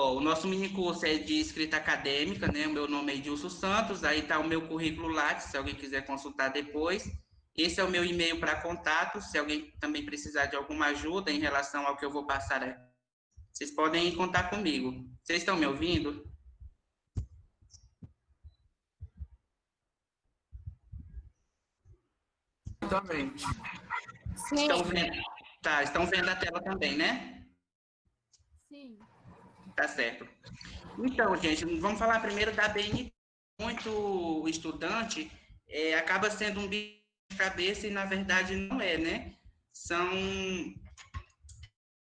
Ó, o nosso minicurso é de escrita acadêmica, né? O meu nome é Edilson Santos, aí está o meu currículo Lattes, se alguém quiser consultar depois. Esse é o meu e-mail para contato, se alguém também precisar de alguma ajuda em relação ao que eu vou passar, vocês podem contar comigo. Vocês estão me ouvindo? Exatamente. Sim. Estão vendo? Tá, estão vendo a tela também, né? Sim. Tá certo. Então, gente, vamos falar primeiro da BNT. Muito estudante acaba sendo um bicho de cabeça e, na verdade, não é, né?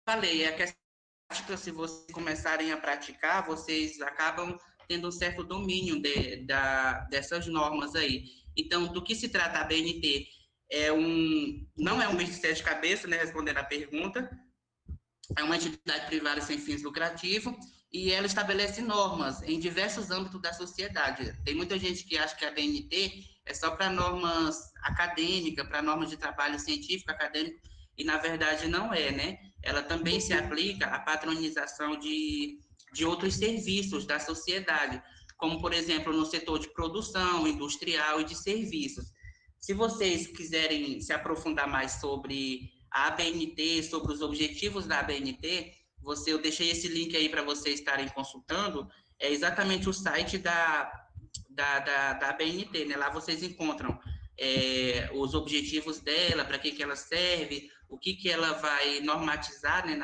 Falei, é a questão, se vocês começarem a praticar, vocês acabam tendo um certo domínio dessas normas aí. Então, do que se trata a BNT? Não é um bicho de sete cabeças, né, respondendo a pergunta, é uma entidade privada sem fins lucrativos e ela estabelece normas em diversos âmbitos da sociedade. Tem muita gente que acha que a BNT é só para normas acadêmicas, para normas de trabalho científico, acadêmico, e na verdade não é, né? Ela também se aplica à patronização de outros serviços da sociedade, como, por exemplo, no setor de produção, industrial e de serviços. Se vocês quiserem se aprofundar mais sobre a ABNT, sobre os objetivos da ABNT, eu deixei esse link aí para vocês estarem consultando, é exatamente o site da ABNT, né? Lá vocês encontram os objetivos dela, para que ela serve, o que ela vai normatizar, né,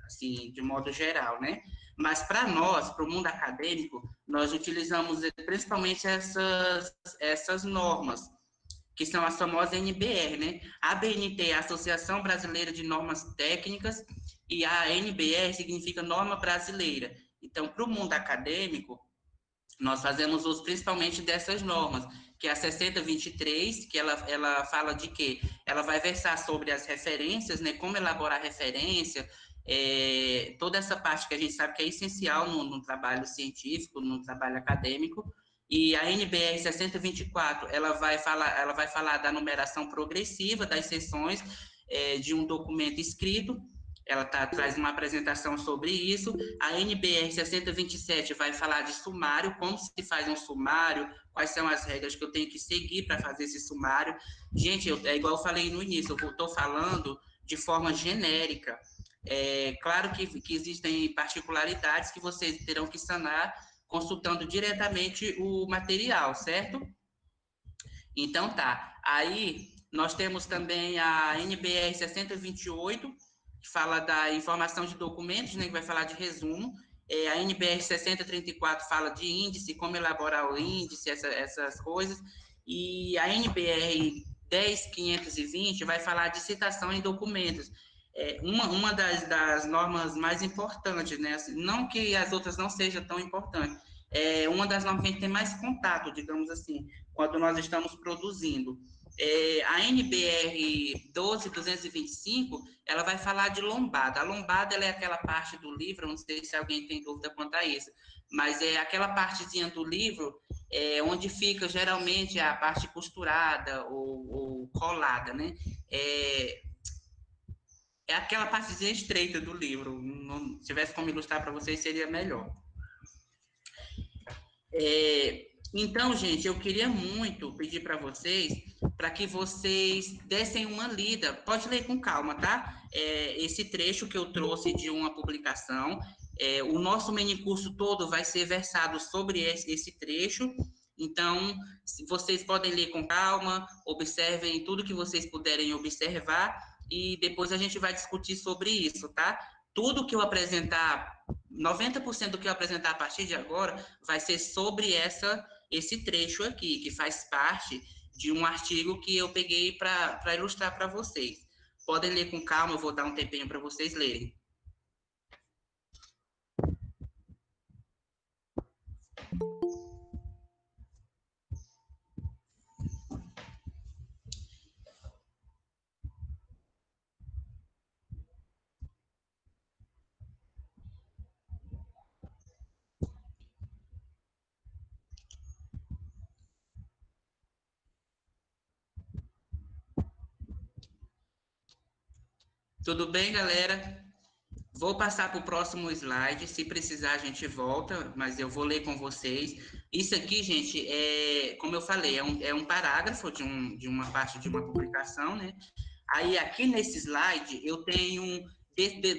assim, de modo geral, né? Mas para nós, para o mundo acadêmico, nós utilizamos principalmente essas normas, que são as famosas NBR, né? A ABNT é a Associação Brasileira de Normas Técnicas e a NBR significa Norma Brasileira. Então, para o mundo acadêmico, nós fazemos uso principalmente dessas normas, que é a 6023, que ela fala de quê? Ela vai versar sobre as referências, né? Como elaborar referência, toda essa parte que a gente sabe que é essencial no trabalho científico, no trabalho acadêmico. E a NBR 6024, ela vai falar da numeração progressiva das seções de um documento escrito. Ela traz uma apresentação sobre isso. A NBR 6027 vai falar de sumário, como se faz um sumário, quais são as regras que eu tenho que seguir para fazer esse sumário. Gente, é igual eu falei no início, eu estou falando de forma genérica. Claro que existem particularidades que vocês terão que sanar consultando diretamente o material, certo? Então tá. Aí nós temos também a NBR 6028, que fala da informação de documentos, né, que vai falar de resumo. A NBR 6034 fala de índice, como elaborar o índice, essas coisas. E a NBR 10520 vai falar de citação em documentos. Uma das normas mais importantes, né? Não que as outras não sejam tão importantes, é uma das normas que a gente tem mais contato, digamos assim, quando nós estamos produzindo. A NBR 12225, ela vai falar de lombada. A lombada, ela é aquela parte do livro, não sei se alguém tem dúvida quanto a isso, mas é aquela partezinha do livro onde fica geralmente a parte costurada ou colada, né? É aquela partezinha estreita do livro. Se tivesse como ilustrar para vocês, seria melhor. Então, gente, eu queria muito pedir para vocês, para que vocês dessem uma lida. Pode ler com calma, tá? Esse trecho que eu trouxe de uma publicação. O nosso minicurso todo vai ser versado sobre esse trecho. Então, vocês podem ler com calma, observem tudo que vocês puderem observar e depois a gente vai discutir sobre isso, tá? Tudo que eu apresentar, 90% do que eu apresentar a partir de agora vai ser sobre esse trecho aqui, que faz parte de um artigo que eu peguei para ilustrar para vocês. Podem ler com calma, eu vou dar um tempinho para vocês lerem. Tudo bem, galera? Vou passar para o próximo slide, se precisar a gente volta, mas eu vou ler com vocês. Isso aqui, gente, como eu falei, é um parágrafo de uma parte de uma publicação, né? Aí, aqui nesse slide, eu tenho,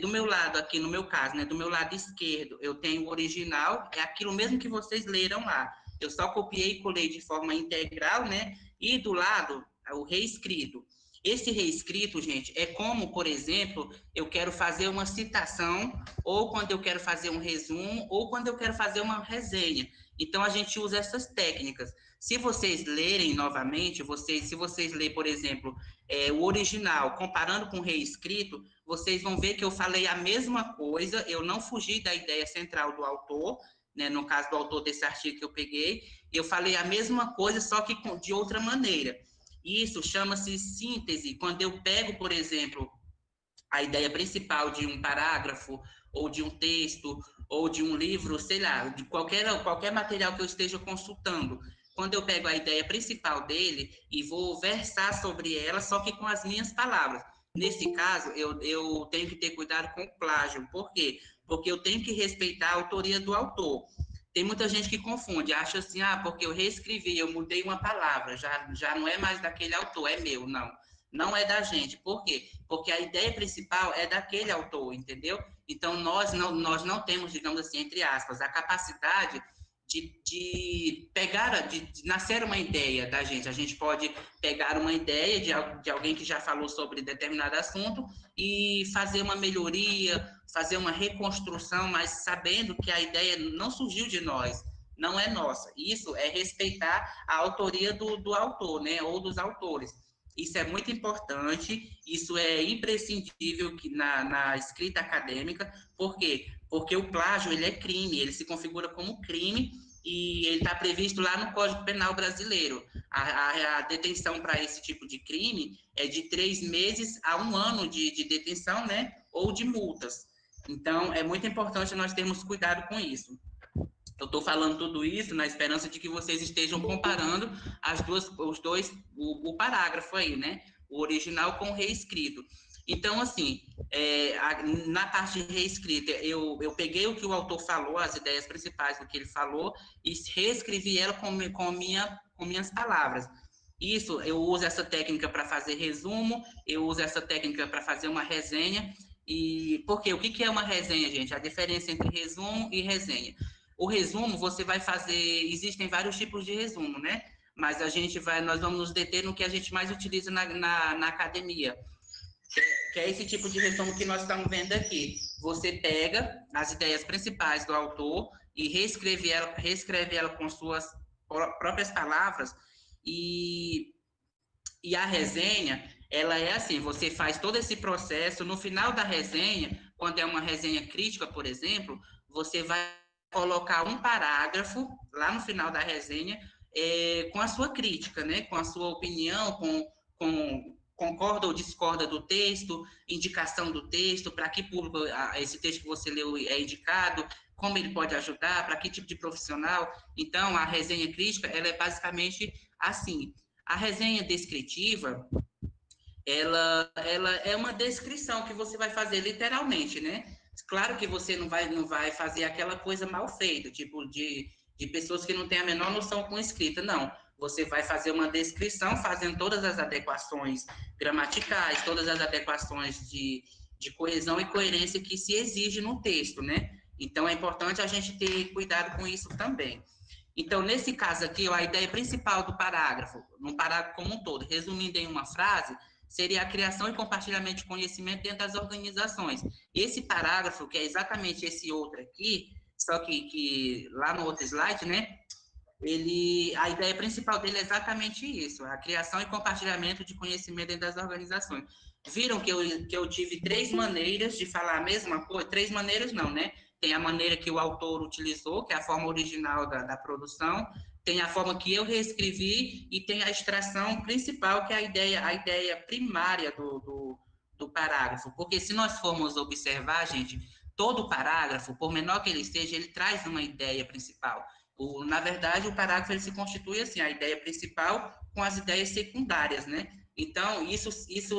do meu lado aqui, no meu caso, né, do meu lado esquerdo, eu tenho o original, é aquilo mesmo que vocês leram lá. Eu só copiei e colei de forma integral, né? E do lado, o reescrito. Esse reescrito, gente, é como, por exemplo, eu quero fazer uma citação, ou quando eu quero fazer um resumo, ou quando eu quero fazer uma resenha. Então, a gente usa essas técnicas. Se vocês lerem novamente, se vocês lerem, por exemplo, o original, comparando com o reescrito, vocês vão ver que eu falei a mesma coisa, eu não fugi da ideia central do autor, né, no caso do autor desse artigo que eu peguei, eu falei a mesma coisa, só que de outra maneira. Isso chama-se síntese, quando eu pego, por exemplo, a ideia principal de um parágrafo, ou de um texto, ou de um livro, sei lá, de qualquer material que eu esteja consultando. Quando eu pego a ideia principal dele e vou versar sobre ela, só que com as minhas palavras. Nesse caso, eu tenho que ter cuidado com o plágio. Por quê? Porque eu tenho que respeitar a autoria do autor. Tem muita gente que confunde, acha assim, porque eu reescrevi, eu mudei uma palavra, já não é mais daquele autor, é meu. Não, não é da gente. Por quê? Porque a ideia principal é daquele autor, entendeu? Então, nós não temos, digamos assim, entre aspas, a capacidade de pegar, de nascer uma ideia da gente. A gente pode pegar uma ideia de alguém que já falou sobre determinado assunto e fazer uma melhoria, fazer uma reconstrução, mas sabendo que a ideia não surgiu de nós, não é nossa. Isso é respeitar a autoria do autor, né, ou dos autores. Isso é muito importante, isso é imprescindível na escrita acadêmica. Por quê? Porque o plágio, ele é crime, ele se configura como crime e ele está previsto lá no Código Penal brasileiro. A detenção para esse tipo de crime é de 3 meses a 1 ano de detenção, né? Ou de multas. Então, é muito importante nós termos cuidado com isso. Eu estou falando tudo isso na esperança de que vocês estejam comparando o parágrafo aí, né? O original com o reescrito. Então, assim, na parte reescrita, eu peguei o que o autor falou, as ideias principais do que ele falou, e reescrevi ela com minhas palavras. Isso, eu uso essa técnica para fazer resumo, eu uso essa técnica para fazer uma resenha. E porque o que é uma resenha, gente? A diferença entre resumo e resenha. O resumo, você vai fazer, existem vários tipos de resumo, né? Mas nós vamos nos deter no que a gente mais utiliza na academia, que é esse tipo de resumo que nós estamos vendo aqui. Você pega as ideias principais do autor e reescreve ela com suas próprias palavras, e a resenha, ela é assim, você faz todo esse processo, no final da resenha, quando é uma resenha crítica, por exemplo, você vai colocar um parágrafo lá no final da resenha com a sua crítica, né? Com a sua opinião, com concorda ou discorda do texto, indicação do texto, para que público esse texto que você leu é indicado, como ele pode ajudar, para que tipo de profissional. Então, a resenha crítica, ela é basicamente assim. A resenha descritiva, ela é uma descrição que você vai fazer literalmente, né? Claro que você não vai fazer aquela coisa mal feita, tipo de pessoas que não têm a menor noção com escrita, não. Você vai fazer uma descrição fazendo todas as adequações gramaticais, todas as adequações de coesão e coerência que se exige no texto, né? Então, é importante a gente ter cuidado com isso também. Então, nesse caso aqui, a ideia principal do parágrafo, num parágrafo como um todo, resumindo em uma frase, seria a criação e compartilhamento de conhecimento dentro das organizações. Esse parágrafo, que é exatamente esse outro aqui, só que lá no outro slide, né, a ideia principal dele é exatamente isso, a criação e compartilhamento de conhecimento dentro das organizações. Viram que eu tive 3 maneiras de falar a mesma coisa? 3 maneiras não, né? Tem a maneira que o autor utilizou, que é a forma original da produção, tem a forma que eu reescrevi e tem a extração principal, que é a ideia primária do parágrafo. Porque se nós formos observar, gente, todo parágrafo, por menor que ele seja, ele traz uma ideia principal. Na verdade, o parágrafo ele se constitui assim, a ideia principal com as ideias secundárias, né? Então, isso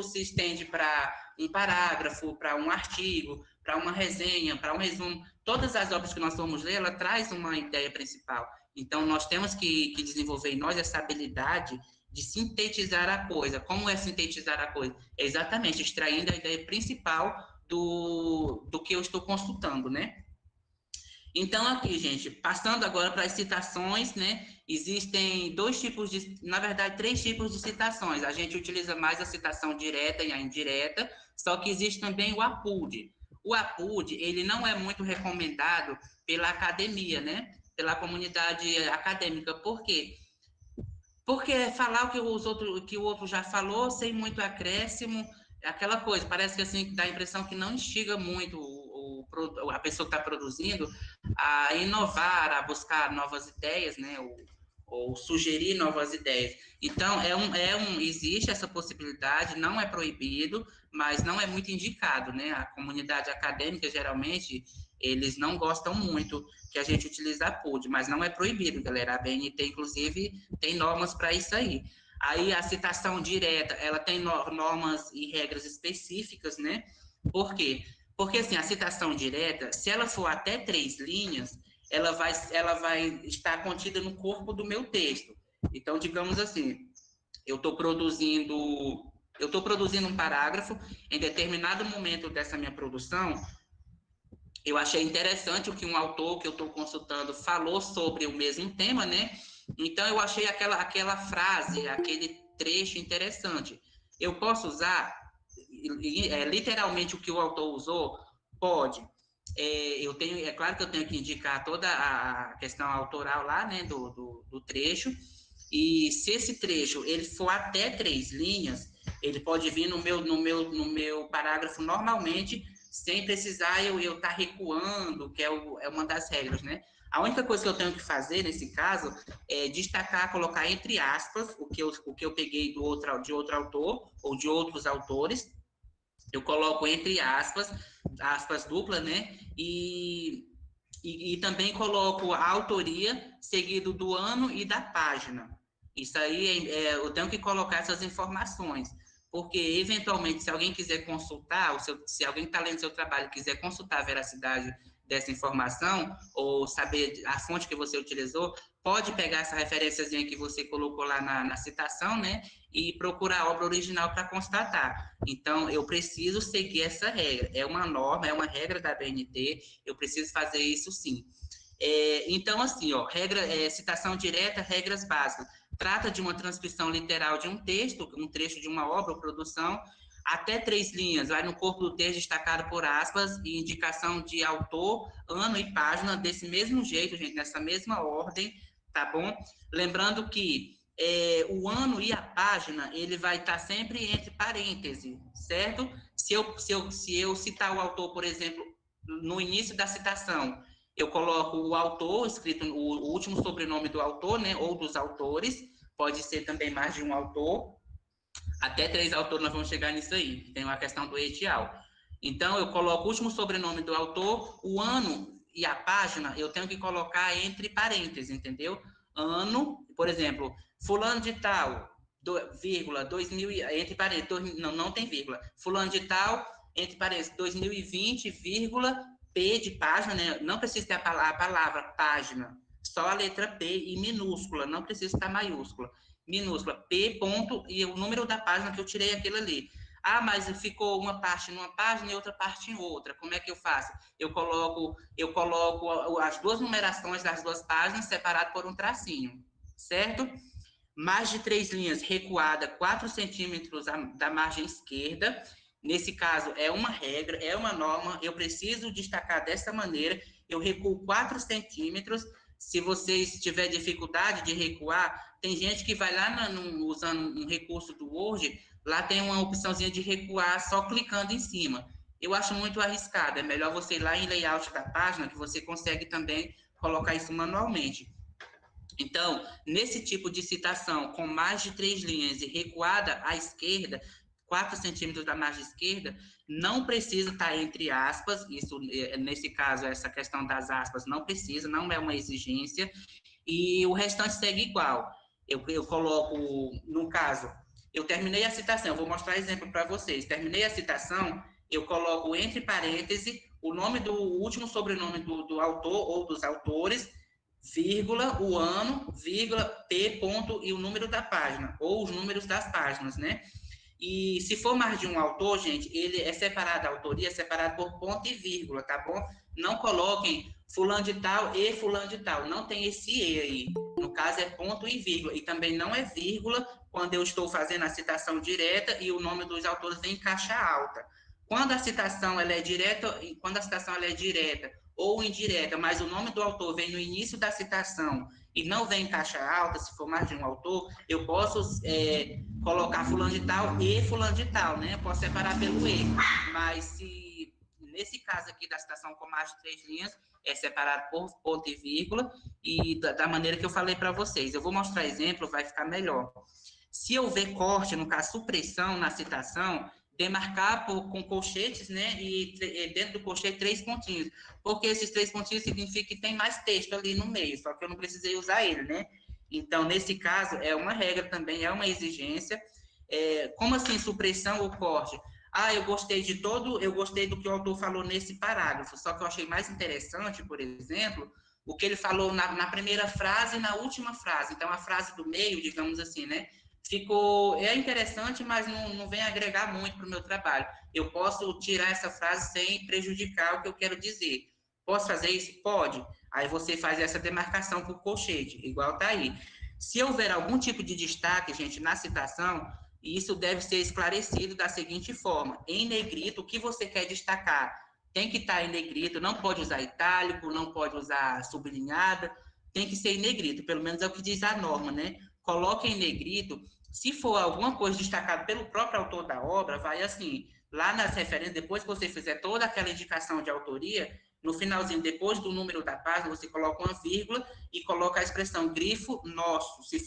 se estende para um parágrafo, para um artigo, para uma resenha, para um resumo. Todas as obras que nós vamos ler, ela traz uma ideia principal. Então, nós temos que desenvolver em nós essa habilidade de sintetizar a coisa. Como é sintetizar a coisa? É exatamente extraindo a ideia principal do que eu estou consultando, né? Então, aqui, gente, passando agora para as citações, né? Existem dois tipos de, na verdade, três tipos de citações. A gente utiliza mais a citação direta e a indireta, só que existe também o APUD. O APUD, ele não é muito recomendado pela academia, né? Pela comunidade acadêmica. Por quê? Porque falar o que o outro já falou, sem muito acréscimo, aquela coisa, parece que assim, dá a impressão que não instiga muito a pessoa que está produzindo a inovar, a buscar novas ideias, né? Ou sugerir novas ideias. Então, existe essa possibilidade, não é proibido, mas não é muito indicado, né? A comunidade acadêmica, geralmente, eles não gostam muito que a gente utilize a PUD, mas não é proibido, galera. A BNT, inclusive, tem normas para isso aí. Aí, a citação direta, ela tem normas e regras específicas, né? Por quê? Porque, assim, a citação direta, se ela for até 3 linhas, ela vai estar contida no corpo do meu texto. Então, digamos assim, eu estou produzindo um parágrafo, em determinado momento dessa minha produção, eu achei interessante o que um autor que eu estou consultando falou sobre o mesmo tema, né? Então, eu achei aquela frase, aquele trecho interessante. Eu posso usar literalmente o que o autor usou? Pode. É claro que eu tenho que indicar toda a questão autoral lá, né, do trecho, e se esse trecho ele for até 3 linhas, ele pode vir no meu parágrafo normalmente, sem precisar eu estar recuando, que é uma das regras, né? A única coisa que eu tenho que fazer nesse caso é destacar, colocar entre aspas o que eu peguei de outro autor ou de outros autores. Eu coloco entre aspas duplas, né? E também coloco a autoria seguido do ano e da página. Isso aí eu tenho que colocar essas informações, porque eventualmente se alguém quiser consultar, se alguém está lendo seu trabalho e quiser consultar a veracidade dessa informação ou saber a fonte que você utilizou, pode pegar essa referênciazinha que você colocou lá na citação, né? E procurar a obra original para constatar. Então, eu preciso seguir essa regra. É uma norma, é uma regra da BNT, eu preciso fazer isso sim. Então, assim, ó, citação direta, regras básicas. Trata de uma transcrição literal de um texto, um trecho de uma obra ou produção, até 3 linhas, vai no corpo do texto destacado por aspas e indicação de autor, ano e página, desse mesmo jeito, gente, nessa mesma ordem, tá bom? Lembrando que o ano e a página, ele vai estar sempre entre parênteses, certo? Se eu citar o autor, por exemplo, no início da citação, eu coloco o autor, escrito o último sobrenome do autor, né, ou dos autores, pode ser também mais de um autor, até 3 autores nós vamos chegar nisso aí, tem uma questão do edital. Então, eu coloco o último sobrenome do autor, o ano e a página, eu tenho que colocar entre parênteses, entendeu? Ano, por exemplo, fulano de tal, vírgula, 2000, entre parênteses, não tem vírgula, fulano de tal, entre parênteses, 2020, vírgula, P de página, né? Não precisa ter a palavra página, só a letra P e minúscula, não precisa estar maiúscula. Minúscula, P ponto, e o número da página que eu tirei aquilo ali. Ah, mas ficou uma parte numa página e outra parte em outra. Como é que eu faço? Eu coloco as duas numerações das duas páginas separado por um tracinho, certo? Mais de 3 linhas recuada 4 centímetros da margem esquerda. Nesse caso, é uma regra, é uma norma. Eu preciso destacar dessa maneira. Eu recuo 4 centímetros. Se vocês tiverem dificuldade de recuar, tem gente que vai lá usando um recurso do Word, lá tem uma opçãozinha de recuar só clicando em cima. Eu acho muito arriscado, é melhor você ir lá em layout da página, que você consegue também colocar isso manualmente. Então, nesse tipo de citação, com mais de 3 linhas e recuada à esquerda, 4 centímetros da margem esquerda, não precisa estar entre aspas, isso, nesse caso, essa questão das aspas não precisa, não é uma exigência, e o restante segue igual. Eu coloco, no caso, eu terminei a citação, eu vou mostrar exemplo para vocês. Terminei a citação, eu coloco entre parênteses o nome do último sobrenome do autor ou dos autores, vírgula, o ano, vírgula, P, ponto, e o número da página, ou os números das páginas, né? E se for mais de um autor, gente, ele é separado, a autoria é separada por ponto e vírgula, tá bom? Não coloquem fulano de tal e fulano de tal, não tem esse E aí. No caso é ponto e vírgula, e também não é vírgula quando eu estou fazendo a citação direta e o nome dos autores vem em caixa alta. Quando a citação ela é direta, ou indireta, mas o nome do autor vem no início da citação e não vem em caixa alta, se for mais de um autor, eu posso colocar fulano de tal e fulano de tal, né? Eu posso separar pelo E. Mas se, nesse caso aqui da citação com mais de 3 linhas, é separado por ponto e vírgula, e da maneira que eu falei para vocês. Eu vou mostrar exemplo, vai ficar melhor. Se houver corte, no caso, supressão na citação, demarcar com colchetes, né? E dentro do colchete 3 pontinhos. Porque esses 3 pontinhos significa que tem mais texto ali no meio, só que eu não precisei usar ele, né? Então, nesse caso, é uma regra também, é uma exigência. Como assim, supressão ou corte? Eu gostei do que o autor falou nesse parágrafo, só que eu achei mais interessante, por exemplo, o que ele falou na primeira frase e na última frase. Então, a frase do meio, digamos assim, né? É interessante, mas não vem agregar muito para o meu trabalho. Eu posso tirar essa frase sem prejudicar o que eu quero dizer. Posso fazer isso? Pode. Aí você faz essa demarcação por colchete, igual tá aí. Se houver algum tipo de destaque, gente, na citação, isso deve ser esclarecido da seguinte forma: em negrito, o que você quer destacar tem que estar em negrito, não pode usar itálico, não pode usar sublinhada, tem que ser em negrito, pelo menos é o que diz a norma, né? Coloque em negrito. Se for alguma coisa destacada pelo próprio autor da obra, vai assim, lá nas referências, depois que você fizer toda aquela indicação de autoria, no finalzinho, depois do número da página, você coloca uma vírgula e coloca a expressão grifo nosso. Se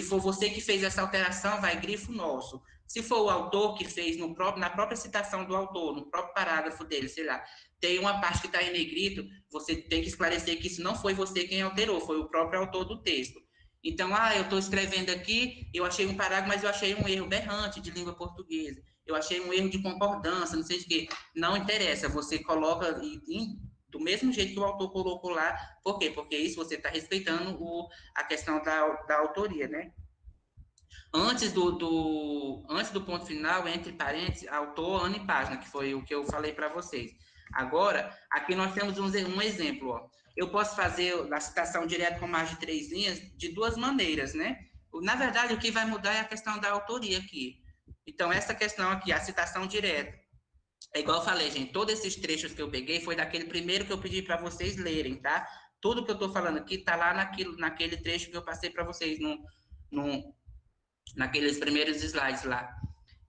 for você que fez essa alteração, vai grifo nosso. Se for o autor que fez na própria citação do autor, no próprio parágrafo dele, sei lá, tem uma parte que está em negrito, você tem que esclarecer que isso não foi você quem alterou, foi o próprio autor do texto. Então, eu estou escrevendo aqui, eu achei um parágrafo, mas eu achei um erro berrante de língua portuguesa. Eu achei um erro de concordância, não sei de quê. Não interessa, você coloca do mesmo jeito que o autor colocou lá. Por quê? Porque isso você está respeitando a questão da autoria, né? Antes do ponto final, entre parênteses, autor, ano e página, que foi o que eu falei para vocês. Agora, aqui nós temos um exemplo, ó. Eu posso fazer a citação direta com mais de 3 linhas de 2 maneiras, né? Na verdade, o que vai mudar é a questão da autoria aqui. Então, essa questão aqui, a citação direta. É igual eu falei, gente, todos esses trechos que eu peguei foi daquele primeiro que eu pedi para vocês lerem, tá? Tudo que eu estou falando aqui está lá naquele trecho que eu passei para vocês naqueles primeiros slides lá.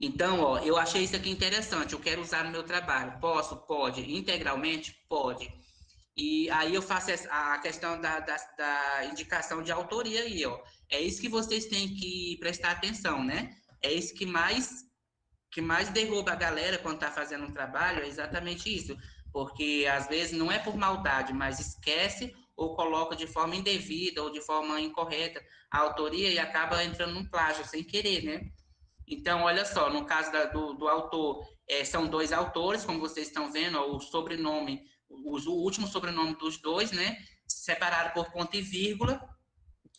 Então, ó, eu achei isso aqui interessante, eu quero usar no meu trabalho. Posso? Pode. Integralmente? Pode. E aí eu faço a questão da indicação de autoria aí, ó. É isso que vocês têm que prestar atenção, né? É isso que mais derruba a galera quando está fazendo um trabalho, é exatamente isso. Porque, às vezes, não é por maldade, mas esquece ou coloca de forma indevida ou de forma incorreta a autoria e acaba entrando num plágio sem querer, né? Então, olha só, no caso do autor, são 2 autores, como vocês estão vendo, ó, o sobrenome, o último sobrenome dos 2, né? Separado por ponto e vírgula.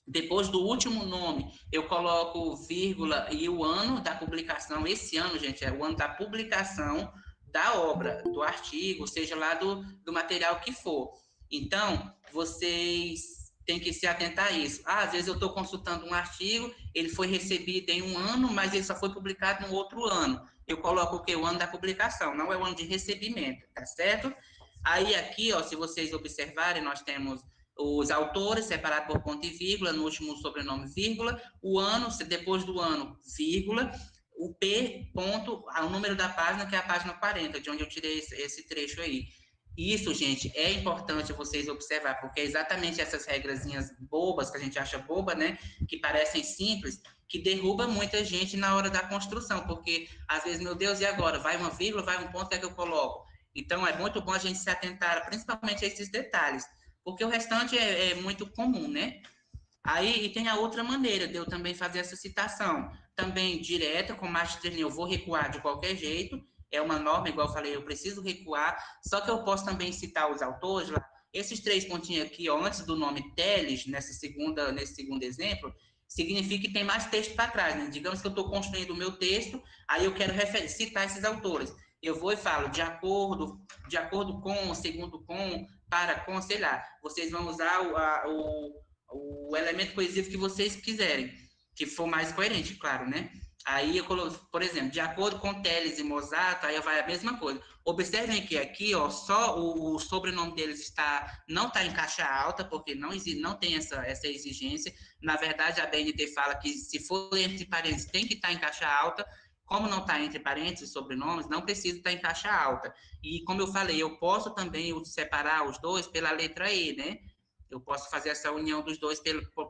Depois do último nome, eu coloco vírgula e o ano da publicação. Esse ano, gente, é o ano da publicação da obra, do artigo, seja lá do material que for. Então, vocês têm que se atentar a isso. Às vezes eu estou consultando um artigo, ele foi recebido em um ano, mas ele só foi publicado no outro ano. Eu coloco o quê? O ano da publicação, não é o ano de recebimento, tá certo? Aí aqui, ó, se vocês observarem, nós temos os autores, separado por ponto e vírgula, no último sobrenome, vírgula, o ano, depois do ano, vírgula, o P, ponto, o número da página, que é a página 40, de onde eu tirei esse trecho aí. Isso, gente, é importante vocês observar, porque é exatamente essas regrazinhas bobas, que a gente acha boba, né, que parecem simples, que derruba muita gente na hora da construção, porque, às vezes, meu Deus, e agora? Vai uma vírgula, vai um ponto, o que é que eu coloco? Então, é muito bom a gente se atentar, principalmente a esses detalhes, porque o restante é muito comum, né? Aí, e tem a outra maneira de eu também fazer essa citação. também direta, com mais de 3 linhas, eu vou recuar de qualquer jeito, é uma norma, igual eu falei, eu preciso recuar, só que eu posso também citar os autores lá, esses 3 pontinhos aqui, ó, antes do nome Teles, nesse segundo exemplo, significa que tem mais texto para trás, né? Digamos que eu estou construindo o meu texto, aí eu quero citar esses autores. Eu vou e falo, de acordo com, segundo com, para com, sei lá. Vocês vão usar o elemento coesivo que vocês quiserem, que for mais coerente, claro, né? Aí eu coloco, por exemplo, de acordo com Teles e Mosato, aí vai a mesma coisa. Observem que aqui, ó, só o sobrenome deles não está em caixa alta, porque não tem essa exigência. Na verdade, a BNT fala que se for entre parênteses, tem que estar em caixa alta. Como não está entre parênteses sobrenomes, não precisa estar em caixa alta. E como eu falei, eu posso também separar os dois pela letra E, né? Eu posso fazer essa união dos dois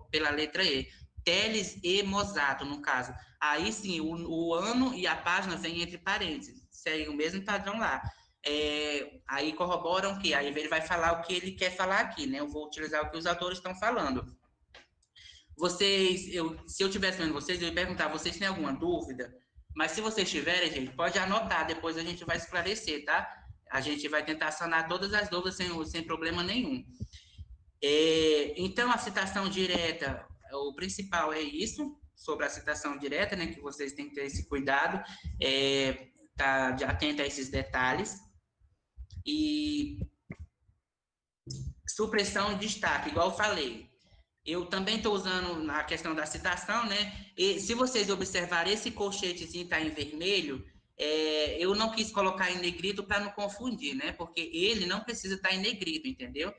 pela letra E. Teles e Mosato, no caso. Aí sim, o ano e a página vem entre parênteses. Segue o mesmo padrão lá. Aí corroboram que aí ele vai falar o que ele quer falar aqui, né? Eu vou utilizar o que os autores estão falando. Se eu estivesse vendo vocês, eu ia perguntar, vocês têm alguma dúvida? Mas se vocês tiverem, gente, pode anotar, depois a gente vai esclarecer, tá? A gente vai tentar sanar todas as dúvidas sem problema nenhum. Então, a citação direta, o principal é isso, sobre a citação direta, né, que vocês têm que ter esse cuidado, tá atento a esses detalhes. E supressão de destaque, igual eu falei. Eu também estou usando a questão da citação, né? E se vocês observarem, esse colchetezinho está em vermelho, eu não quis colocar em negrito para não confundir, né? Porque ele não precisa estar em negrito, entendeu?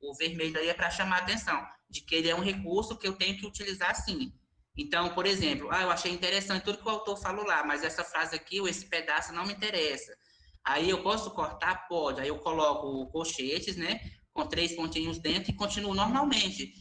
O vermelho aí é para chamar a atenção, de que ele é um recurso que eu tenho que utilizar sim. Então, por exemplo, eu achei interessante tudo que o autor falou lá, mas essa frase aqui, ou esse pedaço não me interessa. Aí eu posso cortar? Pode. Aí eu coloco colchetes, né? Com 3 pontinhos dentro e continuo normalmente.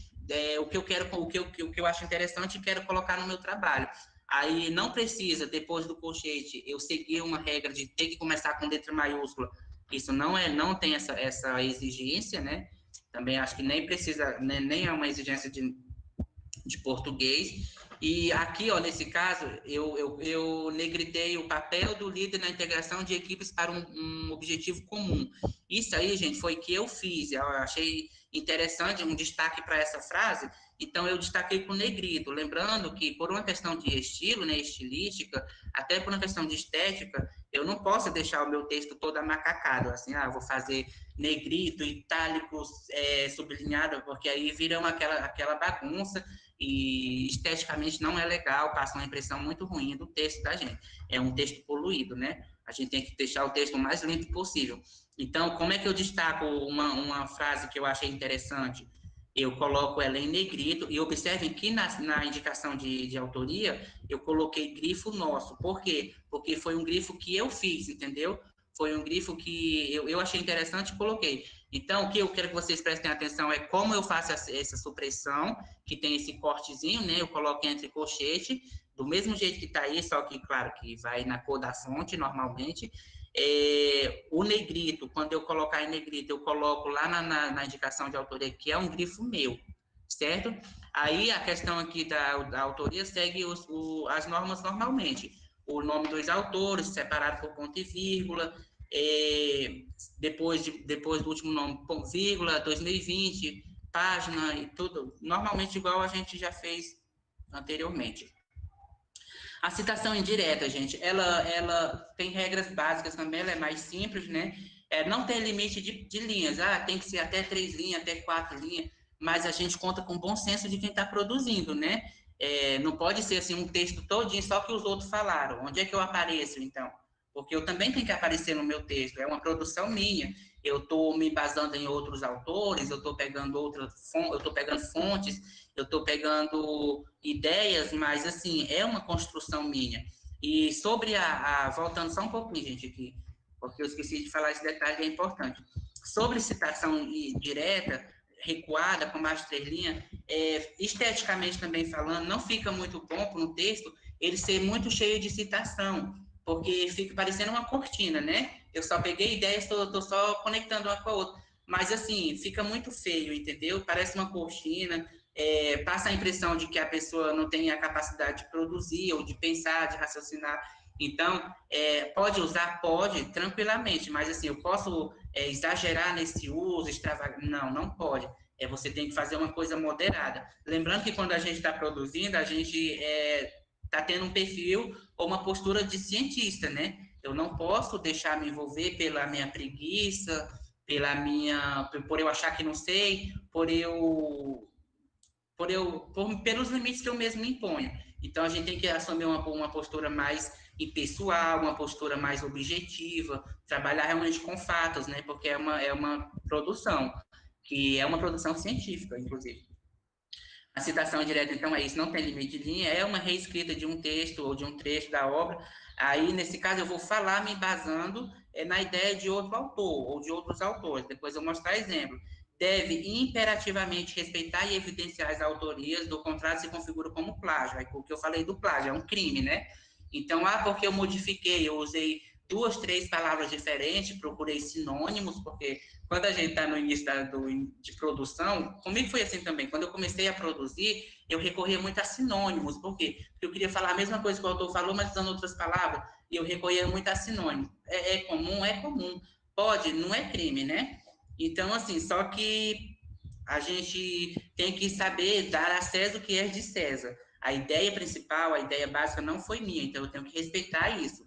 O que eu acho interessante e quero colocar no meu trabalho. Aí não precisa, depois do colchete, eu seguir uma regra de ter que começar com letra maiúscula. Isso não tem essa exigência, né? Também acho que nem precisa, nem é uma exigência de português. E aqui, ó, nesse caso, eu negritei o papel do líder na integração de equipes para um objetivo comum. Isso aí, gente, foi que eu fiz. Eu achei interessante, um destaque para essa frase. Então, eu destaquei com negrito, lembrando que por uma questão de estilo, né, estilística, até por uma questão de estética, eu não posso deixar o meu texto todo amacacado, assim, vou fazer negrito, itálico, sublinhado, porque aí vira aquela bagunça e esteticamente não é legal, passa uma impressão muito ruim do texto da gente. É um texto poluído, né? A gente tem que deixar o texto o mais limpo possível. Então, como é que eu destaco uma frase que eu achei interessante? Eu coloco ela em negrito e observem que na indicação de autoria eu coloquei grifo nosso. Por quê? Porque foi um grifo que eu fiz, entendeu? Foi um grifo que eu achei interessante e coloquei. Então, o que eu quero que vocês prestem atenção é como eu faço essa supressão, que tem esse cortezinho, né? Eu coloco entre colchete, do mesmo jeito que está aí, só que, claro, que vai na cor da fonte, normalmente. O negrito, quando eu colocar em negrito, eu coloco lá na indicação de autoria, que é um grifo meu, certo? Aí, a questão aqui da autoria segue as normas normalmente. O nome dos autores, separado por ponto e vírgula, depois do último nome, ponto, vírgula, 2020, página e tudo, normalmente igual a gente já fez anteriormente. A citação indireta, gente, ela tem regras básicas também, ela é mais simples, né? Não tem limite de linhas, tem que ser até 3 linhas, até 4 linhas, mas a gente conta com o bom senso de quem está produzindo, né? Não pode ser assim um texto todinho só que os outros falaram. Onde é que eu apareço, então? Porque eu também tenho que aparecer no meu texto, é uma produção minha. Eu estou me basando em outros autores, eu estou pegando fontes, eu estou pegando ideias, mas assim, é uma construção minha. E sobre voltando só um pouquinho, gente, aqui, porque eu esqueci de falar esse detalhe, é importante. Sobre citação direta, recuada, com mais de 3 linhas, esteticamente também falando, não fica muito bom no texto ele ser muito cheio de citação, porque fica parecendo uma cortina, né? Eu só peguei ideias, estou só conectando uma com a outra. Mas, assim, fica muito feio, entendeu? Parece uma cortina, passa a impressão de que a pessoa não tem a capacidade de produzir ou de pensar, de raciocinar. Então, pode usar? Pode, tranquilamente, mas assim, eu posso exagerar nesse uso, extravagar? Não, não pode. Você tem que fazer uma coisa moderada. Lembrando que quando a gente está produzindo, a gente está tendo um perfil ou uma postura de cientista, né? Eu não posso deixar me envolver pela minha preguiça, por eu achar que não sei, pelos limites que eu mesmo me imponho. Então, a gente tem que assumir uma postura mais impessoal, uma postura mais objetiva, trabalhar realmente com fatos, né? Porque é uma produção, que é uma produção científica, inclusive. A citação direta, então, é isso, não tem limite de linha, é uma reescrita de um texto ou de um trecho da obra. Aí, nesse caso, eu vou falar me embasando na ideia de outro autor ou de outros autores. Depois eu vou mostrar exemplo. Deve imperativamente respeitar e evidenciar as autorias, do contrário se configura como plágio. Aí, o que eu falei do plágio, é um crime, né? Então, porque eu modifiquei, eu usei 2, 3 palavras diferentes, procurei sinônimos, porque quando a gente está no início de produção, comigo foi assim também. Quando eu comecei a produzir, eu recorria muito a sinônimos. Por quê? Porque eu queria falar a mesma coisa que o autor falou, mas usando outras palavras. E eu recorria muito a sinônimos. É comum? É comum. Pode, não é crime, né? Então, assim, só que a gente tem que saber dar a César o que é de César. A ideia principal, a ideia básica não foi minha, então eu tenho que respeitar isso.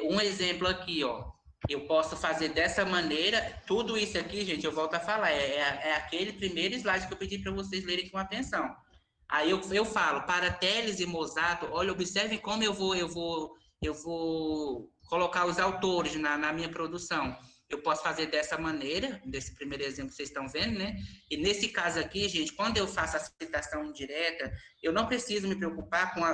Um exemplo aqui, ó. Eu posso fazer dessa maneira, tudo isso aqui, gente, eu volto a falar, é aquele primeiro slide que eu pedi para vocês lerem com atenção. Aí eu falo, para Teles e Mosato, olha, observe como eu vou colocar os autores na minha produção. Eu posso fazer dessa maneira, desse primeiro exemplo que vocês estão vendo, né? E nesse caso aqui, gente, quando eu faço a citação indireta, eu não preciso me preocupar com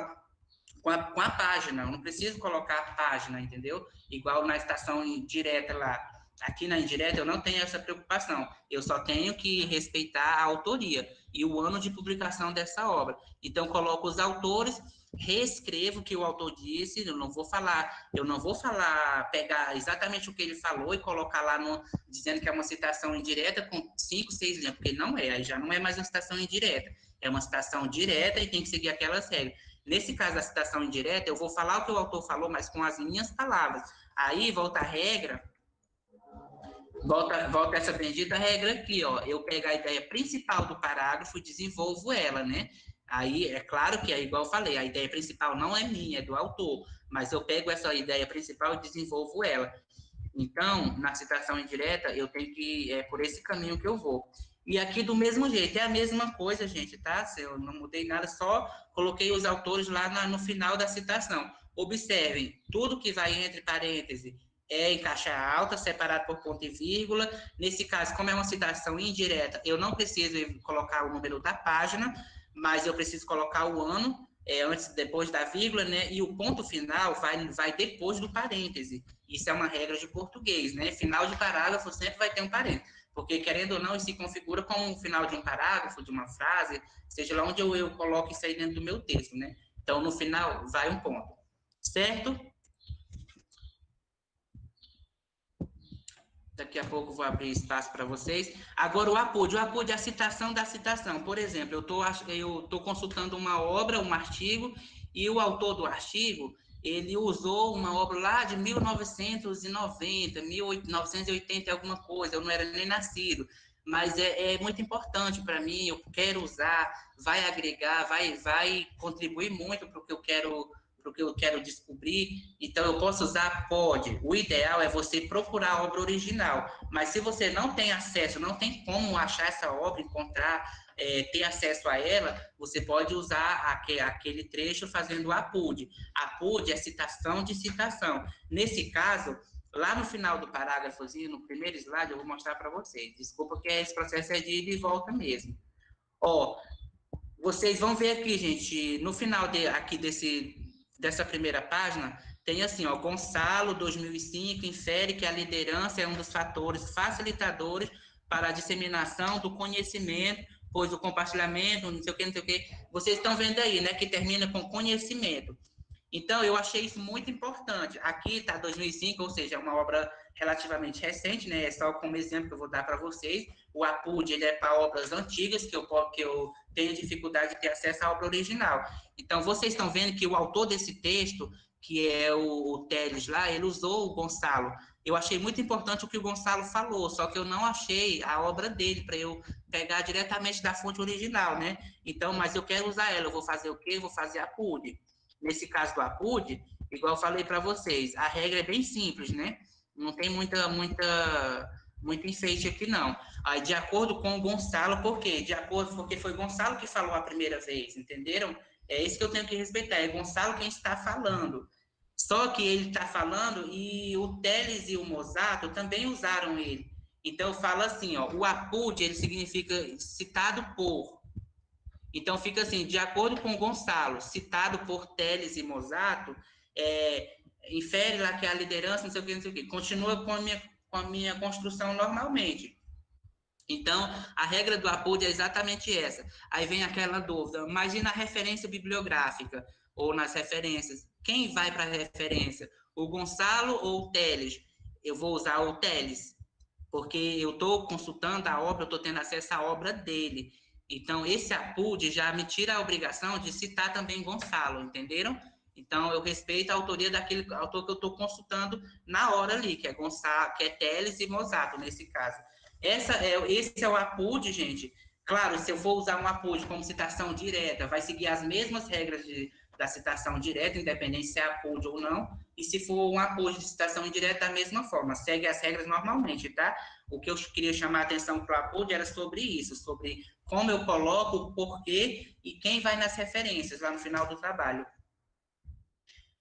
a página, eu não preciso colocar a página, entendeu? Igual na estação direta lá. Aqui na indireta eu não tenho essa preocupação, eu só tenho que respeitar a autoria e o ano de publicação dessa obra. Então, coloco os autores, reescrevo o que o autor disse, eu não vou falar, pegar exatamente o que ele falou e colocar lá dizendo que é uma citação indireta com 5, 6 linhas, porque não é, aí já não é mais uma citação indireta, é uma citação direta e tem que seguir aquelas regras. Nesse caso da citação indireta, eu vou falar o que o autor falou, mas com as minhas palavras. Aí volta a regra, volta essa bendita regra aqui, ó. Eu pego a ideia principal do parágrafo e desenvolvo ela, né? Aí, é claro que é igual eu falei, a ideia principal não é minha, é do autor, mas eu pego essa ideia principal e desenvolvo ela. Então, na citação indireta, eu tenho que, por esse caminho que eu vou. E aqui do mesmo jeito, é a mesma coisa, gente, tá? Eu não mudei nada, só coloquei os autores lá no final da citação. Observem, tudo que vai entre parênteses é em caixa alta, separado por ponto e vírgula. Nesse caso, como é uma citação indireta, eu não preciso colocar o número da página, mas eu preciso colocar o ano, antes, depois da vírgula, né? E o ponto final vai depois do parêntese. Isso é uma regra de português, né? Final de parágrafo sempre vai ter um parêntese, porque, querendo ou não, isso se configura como um final de um parágrafo, de uma frase, seja lá onde eu coloco isso aí dentro do meu texto, né? Então, no final, vai um ponto. Certo? Daqui a pouco vou abrir espaço para vocês. Agora, o APUD é a citação da citação. Por exemplo, eu tô consultando uma obra, um artigo, e o autor do artigo, ele usou uma obra lá de 1990, 1980 alguma coisa, eu não era nem nascido, mas é muito importante para mim, eu quero usar, vai agregar, vai contribuir muito para o que eu quero descobrir, então eu posso usar? Pode. O ideal é você procurar a obra original, mas se você não tem acesso, não tem como achar essa obra, encontrar, ter acesso a ela, você pode usar aquele trecho fazendo APUD. APUD é citação de citação. Nesse caso, lá no final do parágrafozinho, no primeiro slide, eu vou mostrar para vocês. Desculpa que esse processo é de ida e volta mesmo. Ó, vocês vão ver aqui, gente, no final dessa primeira página, tem assim, ó, Gonçalo, 2005, infere que a liderança é um dos fatores facilitadores para a disseminação do conhecimento, pois o compartilhamento, não sei o que, vocês estão vendo aí, né, que termina com conhecimento. Então, eu achei isso muito importante. Aqui está 2005, ou seja, é uma obra relativamente recente, né? É só como exemplo que eu vou dar para vocês. O APUD, ele é para obras antigas, que eu tenho dificuldade de ter acesso à obra original. Então, vocês estão vendo que o autor desse texto, que é o Teles lá, ele usou o Gonçalo. Eu achei muito importante o que o Gonçalo falou, só que eu não achei a obra dele para eu pegar diretamente da fonte original, né? Então, mas eu quero usar ela. Eu vou fazer o quê? Eu vou fazer APUD. Nesse caso do APUD, igual eu falei para vocês, a regra é bem simples, né? Não tem muito enfeite aqui, não. Aí, de acordo com o Gonçalo, por quê? Porque foi Gonçalo que falou a primeira vez, entenderam? É isso que eu tenho que respeitar, é Gonçalo quem está falando. Só que ele está falando e o Teles e o Mosato também usaram ele. Então, eu falo assim, ó, o APUD, ele significa citado por. Então, fica assim, de acordo com o Gonçalo, citado por Teles e Mosato, infere lá que a liderança, não sei o que, não sei o que, continua com a minha construção normalmente. Então, a regra do APUD é exatamente essa. Aí vem aquela dúvida, imagina a referência bibliográfica, ou nas referências. Quem vai para a referência? O Gonçalo ou o Teles? Eu vou usar o Teles, porque eu estou consultando a obra, eu estou tendo acesso à obra dele. Então, esse APUD já me tira a obrigação de citar também Gonçalo, entenderam? Então, eu respeito a autoria daquele autor que eu estou consultando na hora ali, que é Gonçalo, que é Teles e Mosato, nesse caso. Esse é o APUD, gente. Claro, se eu for usar um APUD como citação direta, vai seguir as mesmas regras da citação direta, independente se é APUD ou não. E se for um APUD de citação indireta, da mesma forma, segue as regras normalmente, tá? O que eu queria chamar a atenção para o APUD era sobre isso, sobre como eu coloco, o porquê e quem vai nas referências lá no final do trabalho.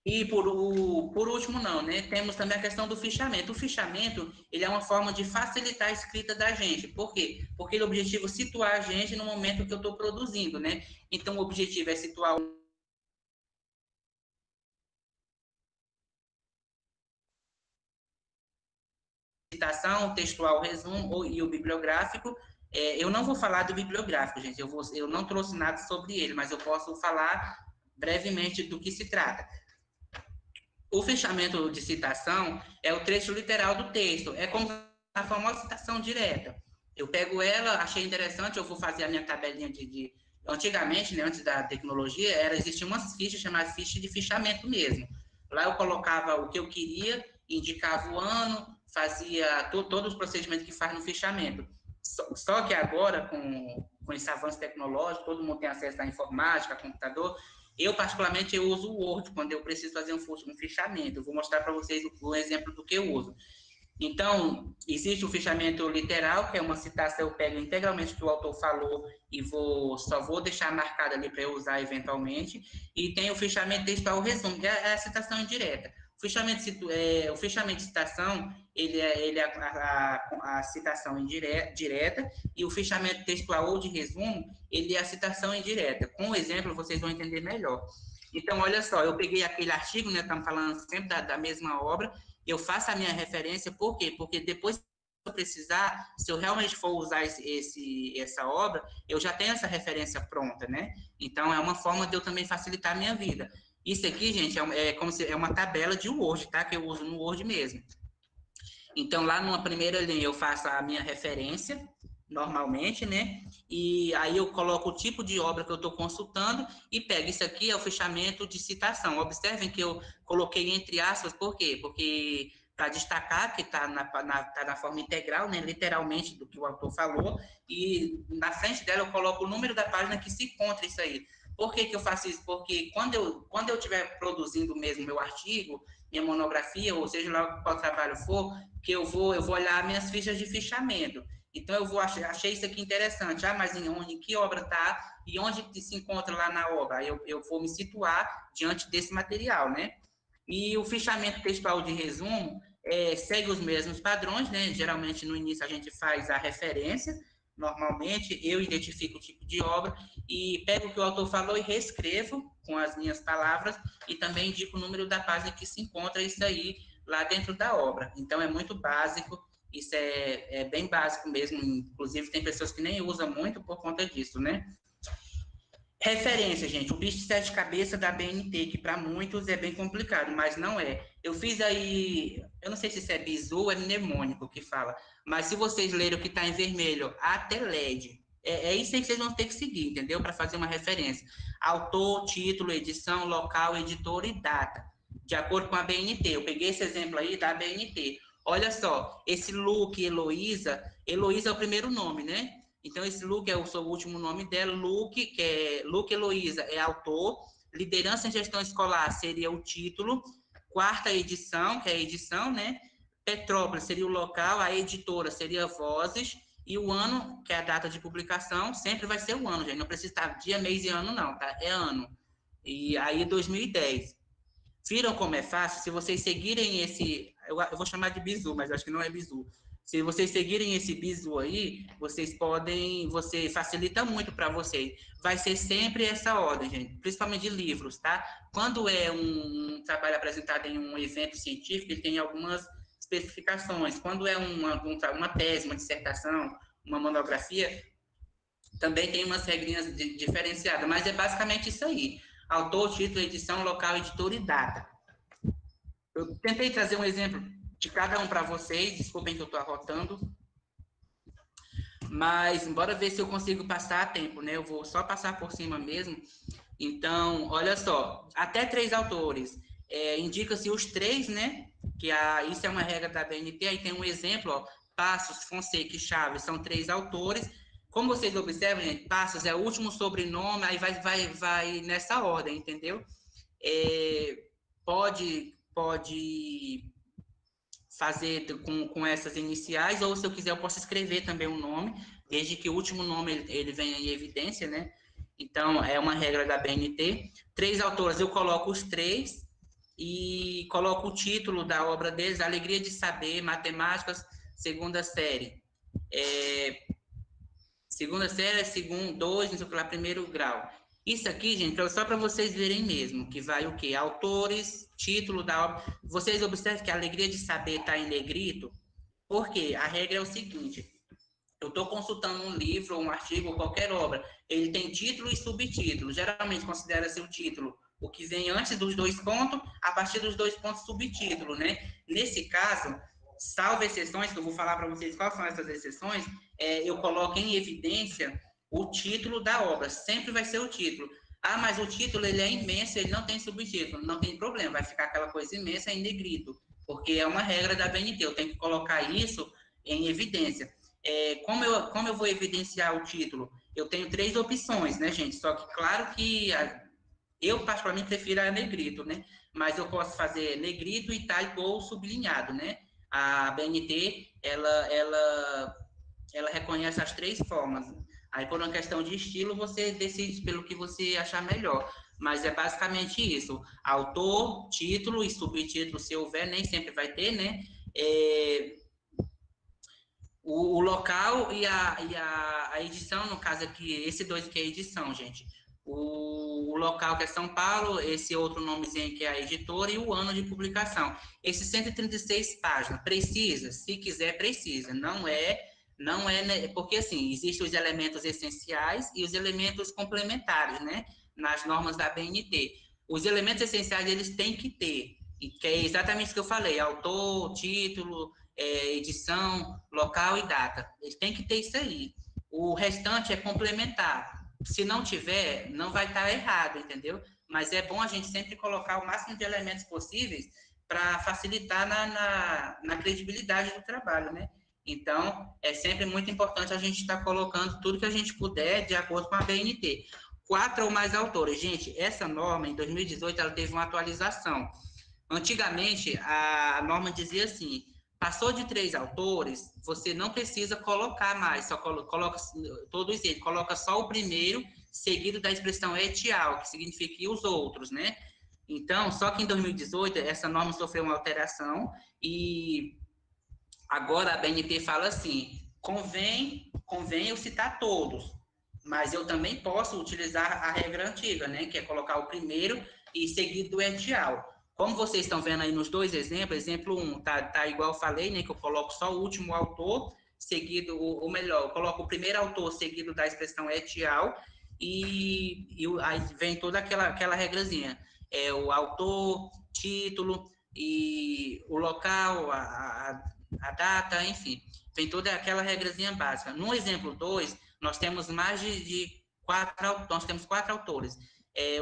E por último, não, né? Temos também a questão do fichamento. O fichamento, ele é uma forma de facilitar a escrita da gente. Por quê? Porque o objetivo é situar a gente no momento que eu estou produzindo, né? Então, o objetivo é situar citação, textual, resumo e o bibliográfico. Eu não vou falar do bibliográfico, gente. Eu não trouxe nada sobre ele, mas eu posso falar brevemente do que se trata. O fechamento de citação é o trecho literal do texto. É como a famosa citação direta. Eu pego ela, achei interessante, eu vou fazer a minha tabelinha Antigamente, né, antes da tecnologia, existiam umas fichas chamadas fichas de fichamento mesmo. Lá eu colocava o que eu queria, indicava o ano, fazia todos os procedimentos que faz no fichamento. Só que agora, com esse avanço tecnológico, todo mundo tem acesso à informática, a computador. Eu, particularmente, eu uso o Word quando eu preciso fazer um fichamento. Eu vou mostrar para vocês o exemplo do que eu uso. Então, existe o fichamento literal, que é uma citação, eu pego integralmente o que o autor falou e só vou deixar marcado ali para eu usar eventualmente. E tem o fichamento textual resumo, que é a citação indireta. O fichamento de citação, ele é a citação direta, e o fichamento textual ou de resumo, ele é a citação indireta. Com o exemplo, vocês vão entender melhor. Então, olha só, eu peguei aquele artigo, né, estamos falando sempre da mesma obra, eu faço a minha referência, por quê? Porque depois, se eu precisar, se eu realmente for usar essa obra, eu já tenho essa referência pronta, né? Então, é uma forma de eu também facilitar a minha vida. Isso aqui, gente, é uma tabela de Word, tá? Que eu uso no Word mesmo. Então, lá numa primeira linha, eu faço a minha referência, normalmente, né? E aí eu coloco o tipo de obra que eu estou consultando e pego. Isso aqui é o fechamento de citação. Observem que eu coloquei entre aspas, por quê? Porque para destacar que está na forma integral, né, literalmente, do que o autor falou, e na frente dela eu coloco o número da página que se encontra isso aí. Por que eu faço isso? Porque quando eu estiver produzindo mesmo meu artigo, minha monografia, ou seja lá qual trabalho for, que eu vou olhar minhas fichas de fichamento. Então, achei isso aqui interessante. Mas em que obra está e onde se encontra lá na obra? Eu vou me situar diante desse material, né? E o fichamento textual de resumo segue os mesmos padrões, né? Geralmente, no início, a gente faz a referência. Normalmente, eu identifico o tipo de obra e pego o que o autor falou e reescrevo com as minhas palavras e também indico o número da página que se encontra isso aí lá dentro da obra. Então, é muito básico. Isso é bem básico mesmo, inclusive tem pessoas que nem usam muito por conta disso, né? Referência, gente, o bicho de sete cabeças da BNT, que para muitos é bem complicado, mas não é. Eu fiz aí, eu não sei se isso é bizu ou é mnemônico que fala, mas se vocês lerem o que está em vermelho, até LED, é isso aí que vocês vão ter que seguir, entendeu? Para fazer uma referência. Autor, título, edição, local, editor e data, de acordo com a BNT. Eu peguei esse exemplo aí da BNT. Olha só, esse Luke Heloísa, Heloísa é o primeiro nome, né? Então, esse Luke é o seu último nome dela. Luke, que é Luke Heloísa, é autor. Liderança em Gestão Escolar seria o título. Quarta edição, que é a edição, né? Petrópolis seria o local. A editora seria Vozes. E o ano, que é a data de publicação, sempre vai ser o ano, gente. Não precisa estar dia, mês e ano, não, tá? É ano. E aí, 2010. Viram como é fácil? Se vocês seguirem esse... Eu vou chamar de bizu, mas acho que não é bizu. Se vocês seguirem esse bizu aí, vocês podem... Você facilita muito para vocês. Vai ser sempre essa ordem, gente. Principalmente de livros, tá? Quando é um trabalho apresentado em um evento científico, ele tem algumas especificações. Quando é uma tese, uma dissertação, uma monografia, também tem umas regrinhas diferenciadas. Mas é basicamente isso aí. Autor, título, edição, local, editor e data. Eu tentei trazer um exemplo de cada um para vocês, desculpem que eu estou arrotando, mas bora ver se eu consigo passar a tempo, né? Eu vou só passar por cima mesmo. Então, olha só, até 3 autores. Indica-se os 3, né? Isso é uma regra da BNT, aí tem um exemplo, ó, Passos, Fonseca e Chaves, são 3 autores. Como vocês observam, gente, Passos é o último sobrenome, aí vai nessa ordem, entendeu? Pode fazer com essas iniciais, ou se eu quiser eu posso escrever também um nome, desde que o último nome ele venha em evidência, né? Então, é uma regra da BNT. 3 autores, eu coloco os 3 e coloco o título da obra deles, Alegria de Saber, Matemáticas, segunda série. Segunda série, segundo, 2, não sei o que lá, primeiro grau. Isso aqui, gente, só para vocês verem mesmo, que vai o quê? Autores, título da obra. Vocês observam que a Alegria de Saber está em negrito, porque a regra é o seguinte, eu estou consultando um livro, um artigo, qualquer obra, ele tem título e subtítulo, geralmente considera-se o título o que vem antes dos 2 pontos, a partir dos 2 pontos, subtítulo, né? Nesse caso, salvo exceções, que eu vou falar para vocês quais são essas exceções, eu coloco em evidência o título da obra, sempre vai ser o título. Ah, mas o título ele é imenso, ele não tem subtítulo, não tem problema, vai ficar aquela coisa imensa em negrito, porque é uma regra da BNT, eu tenho que colocar isso em evidência. Como eu vou evidenciar o título? Eu tenho 3 opções, né, gente? Só que, claro que eu, particularmente, prefiro a negrito, né? Mas eu posso fazer negrito, itálico ou sublinhado, né? A BNT, ela reconhece as 3 formas. Aí, por uma questão de estilo, você decide pelo que você achar melhor. Mas é basicamente isso. Autor, título e subtítulo, se houver, nem sempre vai ter, né? O local e a edição, no caso aqui, esse 2 que é a edição, gente. O local que é São Paulo, esse outro nomezinho que é a editora e o ano de publicação. Esses 136 páginas, precisa, se quiser, precisa. Não é, porque assim, existem os elementos essenciais e os elementos complementares, né? Nas normas da BNT. Os elementos essenciais, eles têm que ter, que é exatamente o que eu falei, autor, título, edição, local e data. Eles têm que ter isso aí. O restante é complementar. Se não tiver, não vai estar errado, entendeu? Mas é bom a gente sempre colocar o máximo de elementos possíveis para facilitar na credibilidade do trabalho, né? Então, é sempre muito importante a gente estar colocando tudo que a gente puder de acordo com a BNT. 4 ou mais autores. Gente, essa norma, em 2018, ela teve uma atualização. Antigamente, a norma dizia assim, passou de 3 autores, você não precisa colocar mais, só coloca todos eles, coloca só o primeiro, seguido da expressão etial, que significa e os outros, né? Então, só que em 2018, essa norma sofreu uma alteração e agora a BNT fala assim, convém eu citar todos, mas eu também posso utilizar a regra antiga, né? Que é colocar o primeiro e seguido do etial. Como vocês estão vendo aí nos 2 exemplos, exemplo 1, tá igual eu falei, né, que eu coloco só o último autor, seguido, ou melhor, eu coloco o primeiro autor seguido da expressão etial, aí vem toda aquela regrazinha. O autor, título, e o local, a data, enfim. Vem toda aquela regrazinha básica. No exemplo 2, nós temos mais de nós temos 4 autores.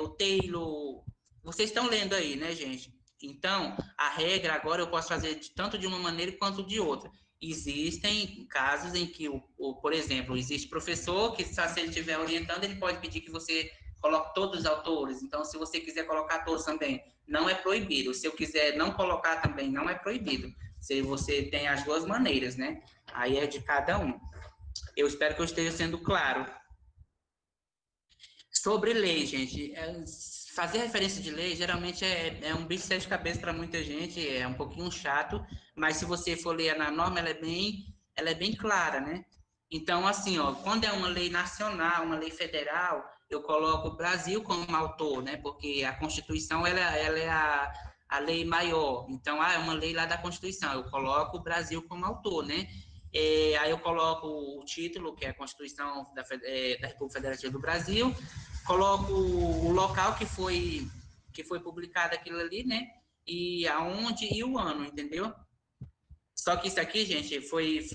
O Taylor, vocês estão lendo aí, né, gente? Então, a regra agora eu posso fazer tanto de uma maneira quanto de outra. Existem casos em que, por exemplo, existe professor que, se ele estiver orientando, ele pode pedir que você coloque todos os autores. Então, se você quiser colocar todos também, não é proibido. Se eu quiser não colocar também, não é proibido. Se você tem as duas maneiras, né? Aí é de cada um. Eu espero que eu esteja sendo claro. Sobre lei, gente, fazer referência de lei geralmente é um bicho de sete cabeças para muita gente, é um pouquinho chato, mas se você for ler na norma, ela é bem clara, né? Então, assim, ó, quando é uma lei nacional, uma lei federal, eu coloco o Brasil como autor, né? Porque a Constituição, ela é a lei maior. Então, é uma lei lá da Constituição, eu coloco o Brasil como autor, né? Aí eu coloco o título, que é a Constituição da República Federativa do Brasil, coloco o local que foi publicado aquilo ali, né? E aonde e o ano, entendeu? Só que isso aqui, gente, foi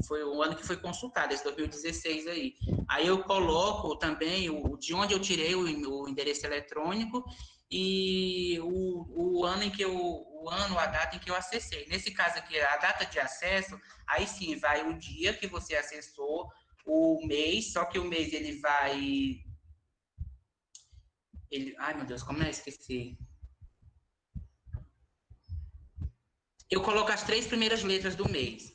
o ano que foi consultado, esse 2016 aí. Aí eu coloco também de onde eu tirei o endereço eletrônico e o ano em que a data em que eu acessei. Nesse caso aqui, a data de acesso, aí sim vai o dia que você acessou, o mês, só que o mês ele vai ai, meu Deus, como eu esqueci? Eu coloco as 3 primeiras letras do mês,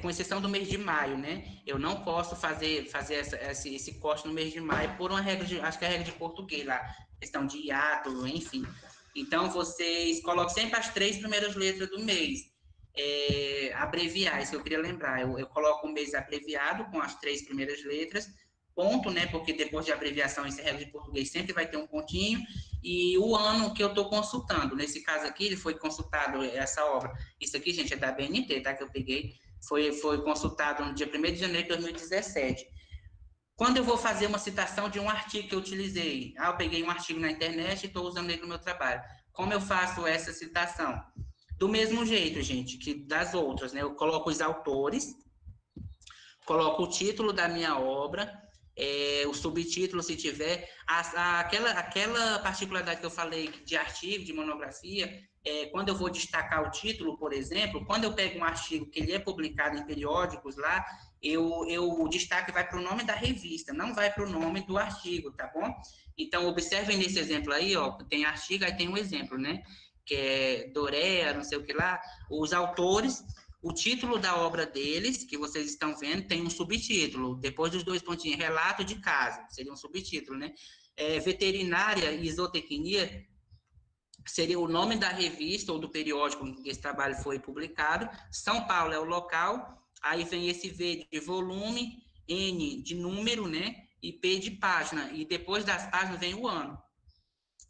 com exceção do mês de maio, né? Eu não posso fazer esse corte no mês de maio por uma regra acho que é a regra de português lá, questão de hiato, enfim. Então, vocês colocam sempre as 3 primeiras letras do mês. Abreviar, isso que eu queria lembrar. Eu coloco o mês abreviado com as 3 primeiras letras, ponto, né? Porque depois de abreviação, essa regra de português sempre vai ter um pontinho, e o ano que eu estou consultando. Nesse caso aqui, ele foi consultado, essa obra. Isso aqui, gente, é da BNT, tá? Que eu peguei. Foi consultado no dia 1º de janeiro de 2017. Quando eu vou fazer uma citação de um artigo que eu utilizei, eu peguei um artigo na internet e estou usando ele no meu trabalho. Como eu faço essa citação? Do mesmo jeito, gente, que das outras, né? Eu coloco os autores, coloco o título da minha obra, o subtítulo, se tiver, aquela particularidade que eu falei de artigo, de monografia, quando eu vou destacar o título, por exemplo, quando eu pego um artigo que ele é publicado em periódicos lá, o destaque vai para o nome da revista, não vai para o nome do artigo, tá bom? Então, observem nesse exemplo aí, ó, tem artigo, aí tem um exemplo, né? Que é Dorea, não sei o que lá, os autores, o título da obra deles, que vocês estão vendo, tem um subtítulo, depois dos 2 pontinhos, relato de caso, seria um subtítulo, né? Veterinária e zootecnia seria o nome da revista ou do periódico em que esse trabalho foi publicado. São Paulo é o local, aí vem esse V de volume, N de número, né? E P de página, e depois das páginas vem o ano.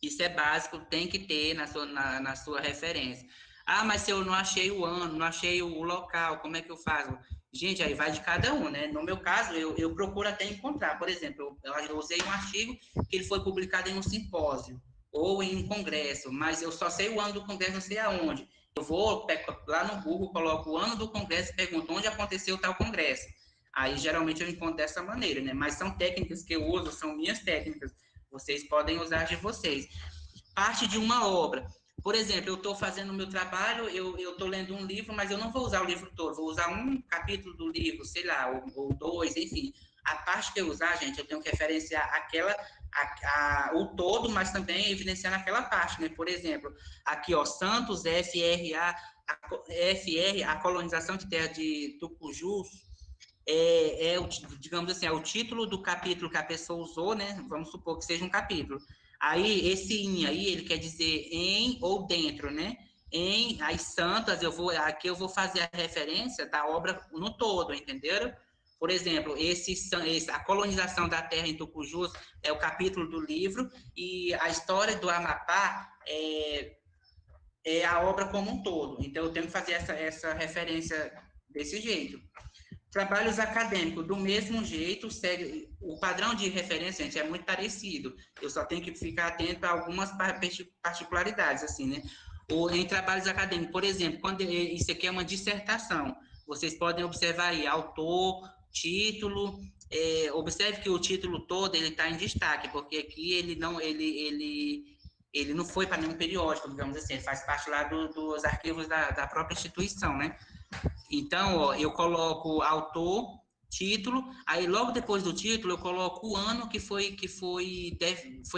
Isso é básico, tem que ter na sua referência. Ah, mas se eu não achei o ano, não achei o local, como é que eu faço? Gente, aí vai de cada um, né? No meu caso, eu procuro até encontrar. Por exemplo, eu usei um artigo que ele foi publicado em um simpósio ou em um congresso, mas eu só sei o ano do congresso, não sei aonde. Eu vou lá no Google, coloco o ano do congresso e pergunto onde aconteceu tal congresso. Aí, geralmente, eu encontro dessa maneira, né? Mas são técnicas que eu uso, são minhas técnicas. Vocês podem usar de vocês. Parte de uma obra. Por exemplo, eu estou fazendo o meu trabalho, eu estou lendo um livro, mas eu não vou usar o livro todo, vou usar um capítulo do livro, sei lá, ou 2, enfim. A parte que eu usar, gente, eu tenho que referenciar o todo, mas também evidenciar naquela parte, né? Por exemplo, aqui, ó, Santos, a colonização de terra de Tucujus, digamos assim, é o título do capítulo que a pessoa usou, né? Vamos supor que seja um capítulo. Aí, esse "em" aí, ele quer dizer em ou dentro, né? Em as santas, aqui eu vou fazer a referência da obra no todo, entenderam? Por exemplo, a colonização da terra em Tucujus é o capítulo do livro, e a história do Amapá é a obra como um todo. Então, eu tenho que fazer essa referência desse jeito. Trabalhos acadêmicos, do mesmo jeito, segue, o padrão de referência, gente, é muito parecido. Eu só tenho que ficar atento a algumas particularidades, assim, né? Ou em trabalhos acadêmicos, por exemplo, quando isso aqui é uma dissertação, vocês podem observar aí, autor, título, observe que o título todo, ele está em destaque, porque aqui ele não foi para nenhum periódico, digamos assim, ele faz parte lá dos arquivos da própria instituição, né? Então, ó, eu coloco autor, título, aí logo depois do título eu coloco o ano que foi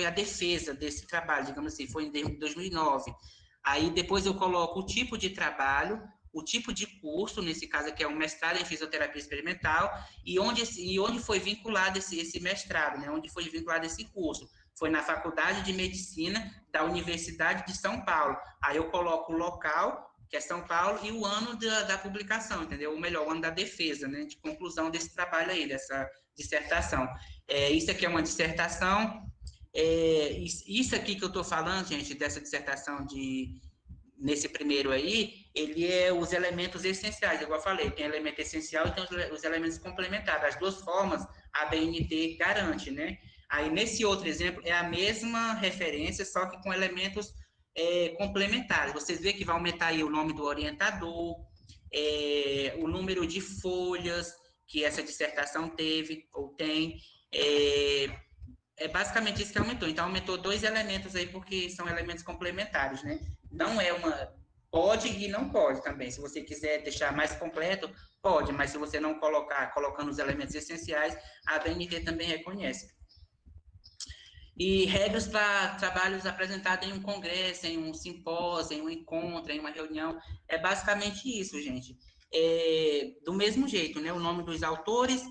a defesa desse trabalho, digamos assim, foi em 2009. Aí depois eu coloco o tipo de trabalho, o tipo de curso, nesse caso aqui é um mestrado em fisioterapia experimental, e onde foi vinculado esse mestrado, né? Onde foi vinculado esse curso. Foi na Faculdade de Medicina da Universidade de São Paulo. Aí eu coloco o local, que é São Paulo, e o ano da publicação, entendeu? Ou melhor, o ano da defesa, né? De conclusão desse trabalho aí, dessa dissertação. Isso aqui é uma dissertação. Isso aqui que eu estou falando, gente, dessa dissertação nesse primeiro aí, ele é os elementos essenciais, igual eu falei, tem elemento essencial e tem os elementos complementares. As duas formas a BNT garante, né? Aí, nesse outro exemplo, é a mesma referência, só que com elementos complementares. Vocês veem que vai aumentar aí o nome do orientador, o número de folhas que essa dissertação teve ou tem, basicamente isso que aumentou. Então, aumentou 2 elementos aí, porque são elementos complementares, né? Não é uma... Pode e não pode também. Se você quiser deixar mais completo, pode, mas se você não colocando os elementos essenciais, a BNT também reconhece. E regras para trabalhos apresentados em um congresso, em um simpósio, em um encontro, em uma reunião. É basicamente isso, gente. Do mesmo jeito, né? O nome dos autores,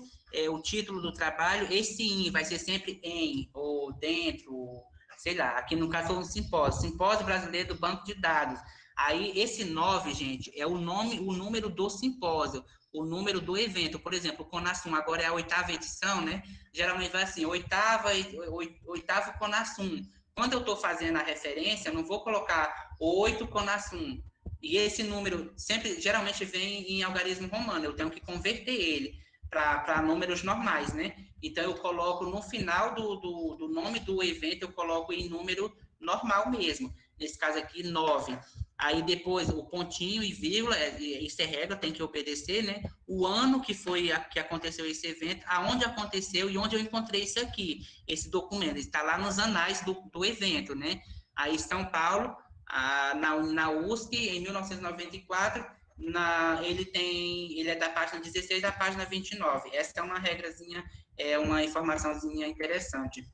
o título do trabalho, esse "em" vai ser sempre em, ou dentro, sei lá, aqui no caso foi um simpósio brasileiro do banco de dados. Aí, esse 9, gente, é o número do simpósio, o número do evento. Por exemplo, o Conassum agora é a 8ª edição, né? Geralmente vai assim, oitavo Conassum. Quando eu estou fazendo a referência, eu não vou colocar 8 Conassum. E esse número geralmente vem em algarismo romano, eu tenho que converter ele para números normais, né? Então, eu coloco no final do nome do evento, eu coloco em número normal mesmo. Nesse caso aqui, 9. Aí depois o pontinho e vírgula, isso é regra, tem que obedecer, né? O ano que aconteceu esse evento, aonde aconteceu e onde eu encontrei isso aqui, esse documento. Está lá nos anais do evento, né? Aí São Paulo, na USP, em 1994, ele é da página 16 da página 29. Essa é uma regrazinha, uma informaçãozinha interessante.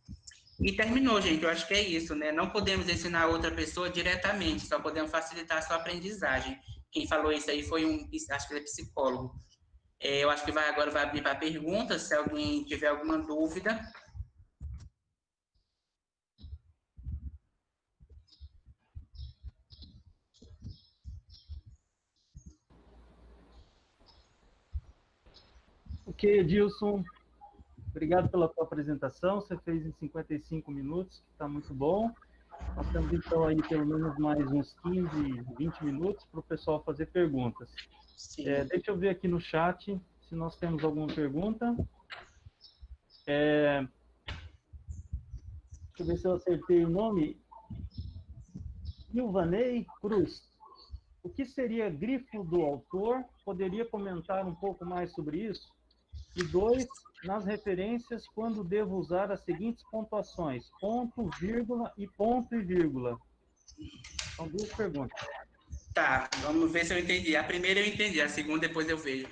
E terminou, gente. Eu acho que é isso, né? Não podemos ensinar outra pessoa diretamente, só podemos facilitar a sua aprendizagem. Quem falou isso aí foi acho que ele é psicólogo. Eu acho que agora vai abrir para perguntas, se alguém tiver alguma dúvida. Ok, Edilson. Obrigado pela tua apresentação. Você fez em 55 minutos, que está muito bom. Nós temos, então, aí pelo menos mais uns 15, 20 minutos para o pessoal fazer perguntas. Deixa eu ver aqui no chat se nós temos alguma pergunta. Deixa eu ver se eu acertei o nome. Ilvanei Cruz. O que seria grifo do autor? Poderia comentar um pouco mais sobre isso? E 2, nas referências, quando devo usar as seguintes pontuações? Ponto, vírgula e ponto e vírgula. São 2 perguntas. Tá, vamos ver se eu entendi. A primeira eu entendi, a segunda depois eu vejo.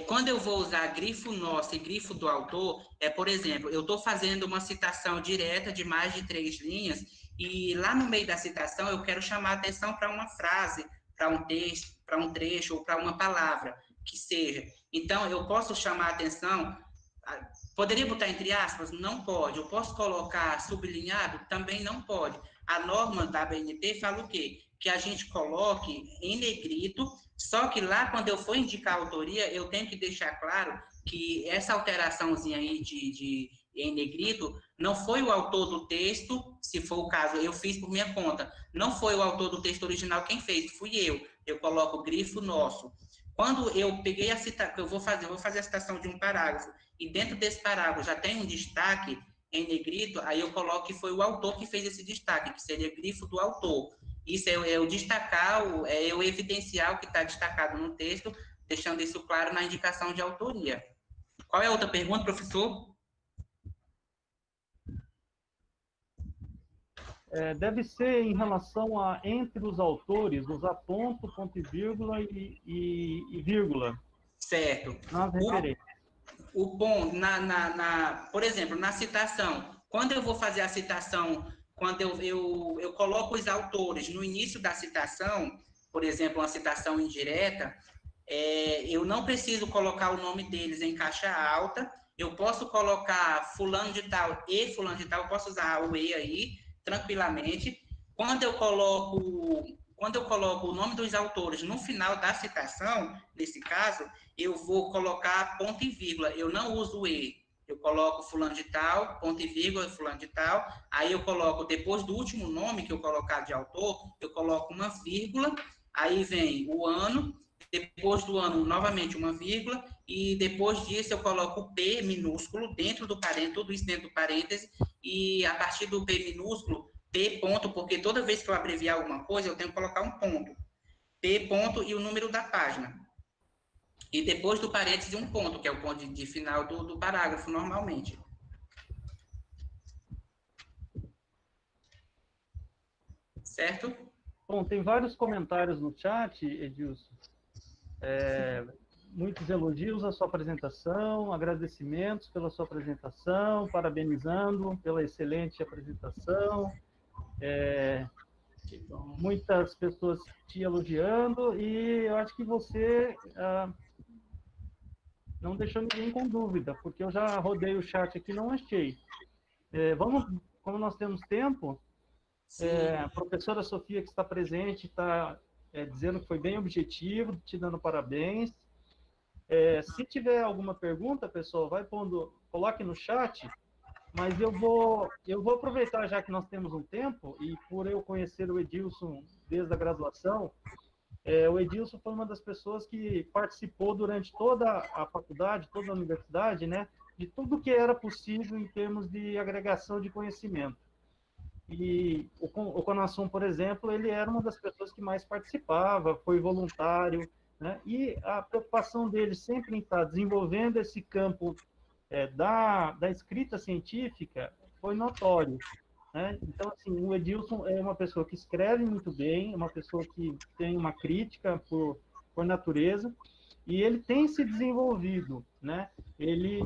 Quando eu vou usar grifo nosso e grifo do autor, por exemplo, eu estou fazendo uma citação direta de mais de 3 linhas e lá no meio da citação eu quero chamar a atenção para uma frase, para um texto, para um trecho ou para uma palavra, que seja. Então, eu posso chamar a atenção, poderia botar entre aspas? Não pode. Eu posso colocar sublinhado? Também não pode. A norma da BNT fala o quê? Que a gente coloque em negrito, só que lá, quando eu for indicar a autoria, eu tenho que deixar claro que essa alteraçãozinha aí em negrito não foi o autor do texto, se for o caso, eu fiz por minha conta. Não foi o autor do texto original quem fez, fui eu. Eu coloco grifo nosso. Quando eu peguei a citação, eu vou fazer a citação de um parágrafo, e dentro desse parágrafo já tem um destaque em negrito, aí eu coloco que foi o autor que fez esse destaque, que seria grifo do autor. Isso é o destacar, é eu evidenciar o que está destacado no texto, deixando isso claro na indicação de autoria. Qual é a outra pergunta, professor? Deve ser em relação a entre os autores, usar ponto, ponto e vírgula e vírgula Certo. nas referências. O ponto, por exemplo, na citação, quando eu vou fazer a citação, quando eu coloco os autores no início da citação, por exemplo, uma citação indireta, eu não preciso colocar o nome deles em caixa alta, eu posso colocar fulano de tal e fulano de tal, eu posso usar o e aí, tranquilamente. Quando eu coloco o nome dos autores no final da citação, nesse caso, eu vou colocar ponto e vírgula, eu não uso o e. Eu coloco fulano de tal, ponto e vírgula, fulano de tal, aí eu coloco, depois do último nome que eu colocar de autor, eu coloco uma vírgula, aí vem o ano, depois do ano, novamente uma vírgula, e depois disso eu coloco o P minúsculo dentro do parênteses, tudo isso dentro do parêntese, e a partir do P minúsculo, P ponto, porque toda vez que eu abreviar alguma coisa, eu tenho que colocar um ponto. P ponto e o número da página. E depois do parêntese, um ponto, que é o ponto de final do parágrafo, normalmente. Certo? Bom, tem vários comentários no chat, Edilson. Muitos elogios à sua apresentação, agradecimentos pela sua apresentação, parabenizando pela excelente apresentação. Muitas pessoas te elogiando e eu acho que você não deixou ninguém com dúvida, porque eu já rodei o chat aqui e não achei. Como nós temos tempo, a professora Sofia, que está presente, está dizendo que foi bem objetivo, te dando parabéns. Se tiver alguma pergunta, pessoal, vai pondo, coloque no chat, mas eu vou aproveitar, já que nós temos um tempo, e por eu conhecer o Edilson desde a graduação, o Edilson foi uma das pessoas que participou durante toda a faculdade, toda a universidade, né, de tudo que era possível em termos de agregação de conhecimento. E o Conassum, por exemplo, ele era uma das pessoas que mais participava, foi voluntário, né? E a preocupação dele sempre em estar desenvolvendo esse campo da escrita científica foi notório, né? Então, assim, o Edilson é uma pessoa que escreve muito bem, é uma pessoa que tem uma crítica por natureza, e ele tem se desenvolvido, né? Ele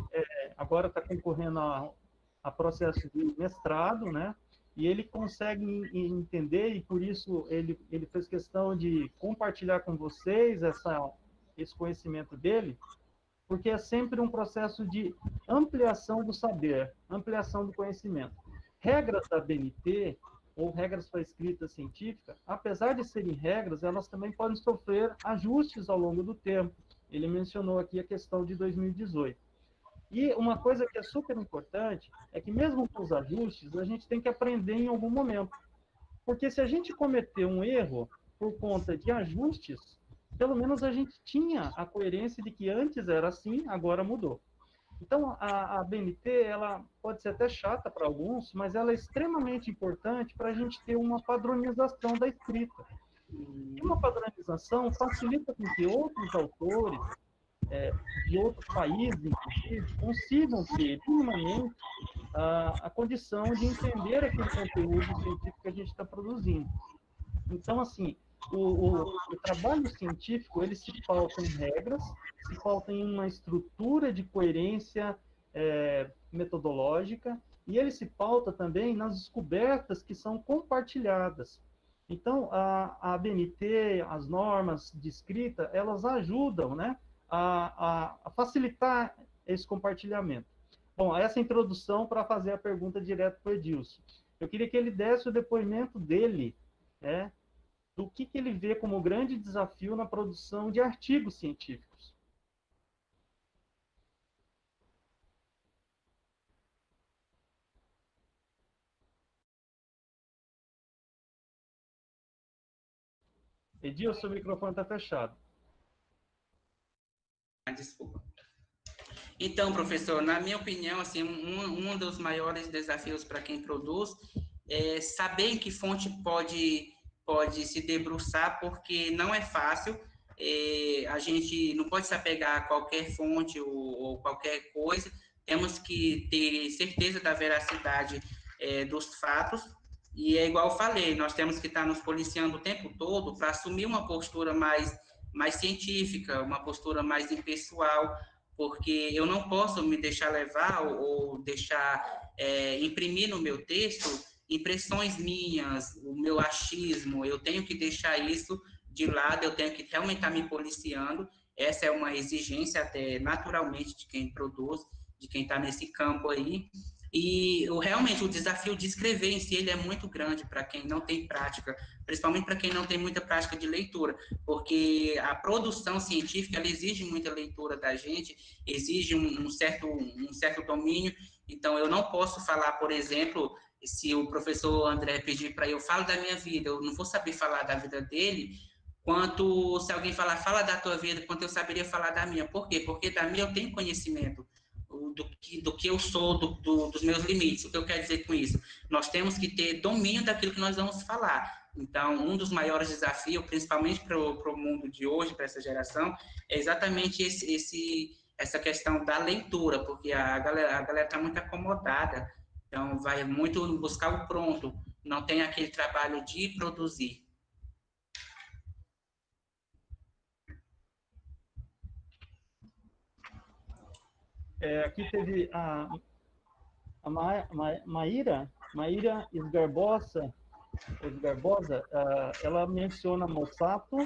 agora está concorrendo a processo de mestrado, né? E ele consegue entender, e por isso ele fez questão de compartilhar com vocês esse conhecimento dele, porque é sempre um processo de ampliação do saber, ampliação do conhecimento. Regras da BNT, ou regras para a escrita científica, apesar de serem regras, elas também podem sofrer ajustes ao longo do tempo. Ele mencionou aqui a questão de 2018. E uma coisa que é super importante é que, mesmo com os ajustes, a gente tem que aprender em algum momento. Porque se a gente cometer um erro por conta de ajustes, pelo menos a gente tinha a coerência de que antes era assim, agora mudou. Então, a BNT, ela pode ser até chata para alguns, mas ela é extremamente importante para a gente ter uma padronização da escrita. E uma padronização facilita com que outros autores, de outros países, inclusive, consigam ter, minimamente, a condição de entender aquele conteúdo científico que a gente está produzindo. Então, assim, o trabalho científico, ele se pauta em regras, se pauta em uma estrutura de coerência metodológica, e ele se pauta também nas descobertas que são compartilhadas. Então, a ABNT, as normas de escrita, elas ajudam, né, a facilitar esse compartilhamento. Bom, essa introdução para fazer a pergunta direto para o Edilson. Eu queria que ele desse o depoimento dele, né, do que ele vê como grande desafio na produção de artigos científicos. Edilson, o microfone está fechado. Desculpa. Então, professor, na minha opinião, assim, um dos maiores desafios para quem produz é saber em que fonte pode se debruçar, porque não é fácil. A gente não pode se apegar a qualquer fonte ou qualquer coisa. Temos que ter certeza da veracidade dos fatos. E é igual eu falei, nós temos que estar nos policiando o tempo todo para assumir uma postura mais científica, uma postura mais impessoal, porque eu não posso me deixar levar ou deixar imprimir no meu texto impressões minhas, o meu achismo. Eu tenho que deixar isso de lado, eu tenho que realmente estar me policiando. Essa é uma exigência até naturalmente de quem produz, de quem está nesse campo aí. E realmente o desafio de escrever em si ele é muito grande para quem não tem prática, principalmente para quem não tem muita prática de leitura, porque a produção científica ela exige muita leitura da gente, exige um certo domínio. Então eu não posso falar, por exemplo, se o professor André pedir para eu falar da minha vida, eu não vou saber falar da vida dele, quanto se alguém falar, fala da tua vida, quanto eu saberia falar da minha. Por quê? Porque da minha eu tenho conhecimento do que eu sou, dos meus limites. O que eu quero dizer com isso? Nós temos que ter domínio daquilo que nós vamos falar. Então, um dos maiores desafios, principalmente para o mundo de hoje, para essa geração, é exatamente essa questão da leitura, porque a galera está muito acomodada, então vai muito buscar o pronto, não tem aquele trabalho de produzir. Aqui teve a Maíra Esgarbosa, ela menciona Mossato,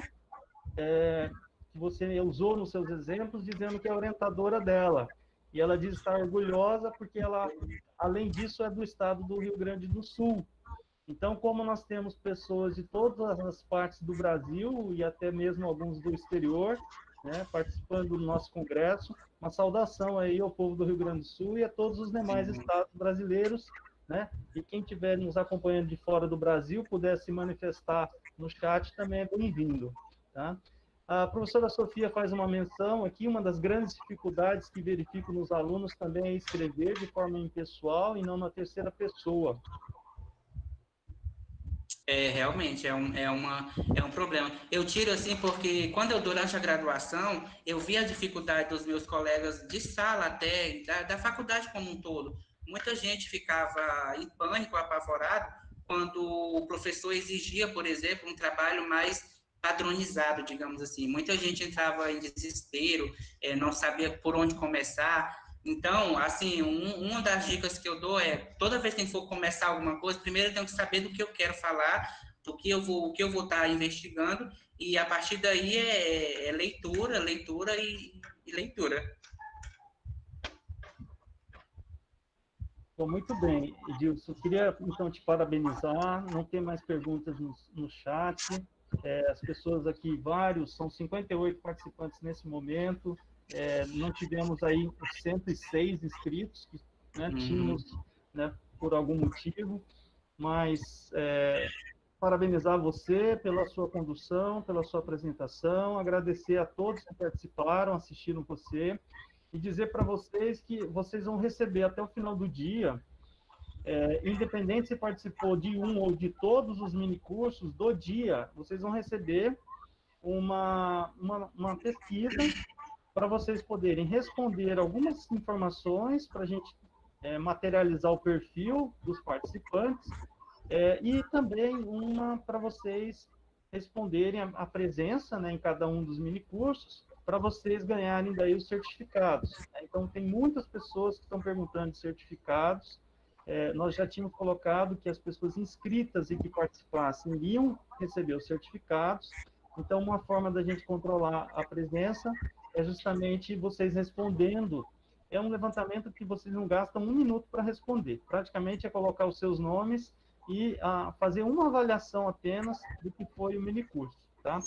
que você usou nos seus exemplos, dizendo que é a orientadora dela. E ela diz estar orgulhosa porque ela, além disso, é do estado do Rio Grande do Sul. Então, como nós temos pessoas de todas as partes do Brasil e até mesmo alguns do exterior, né, participando do nosso congresso, uma saudação aí ao povo do Rio Grande do Sul e a todos os demais estados brasileiros, né? E quem estiver nos acompanhando de fora do Brasil, puder se manifestar no chat, também é bem-vindo, tá? A professora Sofia faz uma menção aqui, uma das grandes dificuldades que verifico nos alunos também é escrever de forma impessoal e não na terceira pessoa. Realmente, é um problema. Eu tiro assim porque quando durante a graduação, eu vi a dificuldade dos meus colegas de sala até, da faculdade como um todo. Muita gente ficava em pânico, apavorado, quando o professor exigia, por exemplo, um trabalho mais padronizado, digamos assim. Muita gente entrava em desespero, não sabia por onde começar. Então, assim, uma das dicas que eu dou é, toda vez que for começar alguma coisa, primeiro eu tenho que saber do que eu quero falar, o que eu vou estar investigando, e a partir daí é leitura e leitura. Bom, muito bem, Edilson. Eu queria, então, te parabenizar. Não tem mais perguntas no chat. As pessoas aqui, são 58 participantes nesse momento. Não tivemos aí os 106 inscritos, que tínhamos, né, por algum motivo, mas parabenizar você pela sua condução, pela sua apresentação, agradecer a todos que participaram, assistiram você, e dizer para vocês que vocês vão receber até o final do dia, independente se participou de um ou de todos os minicursos do dia, vocês vão receber uma pesquisa para vocês poderem responder algumas informações, para a gente materializar o perfil dos participantes, e também uma para vocês responderem a presença, né, em cada um dos minicursos, para vocês ganharem daí os certificados. Então, tem muitas pessoas que estão perguntando de certificados. Nós já tínhamos colocado que as pessoas inscritas e que participassem iriam receber os certificados. Então, uma forma da gente controlar a presença é justamente vocês respondendo. É um levantamento que vocês não gastam 1 minuto para responder. Praticamente é colocar os seus nomes e fazer uma avaliação apenas do que foi o minicurso, tá?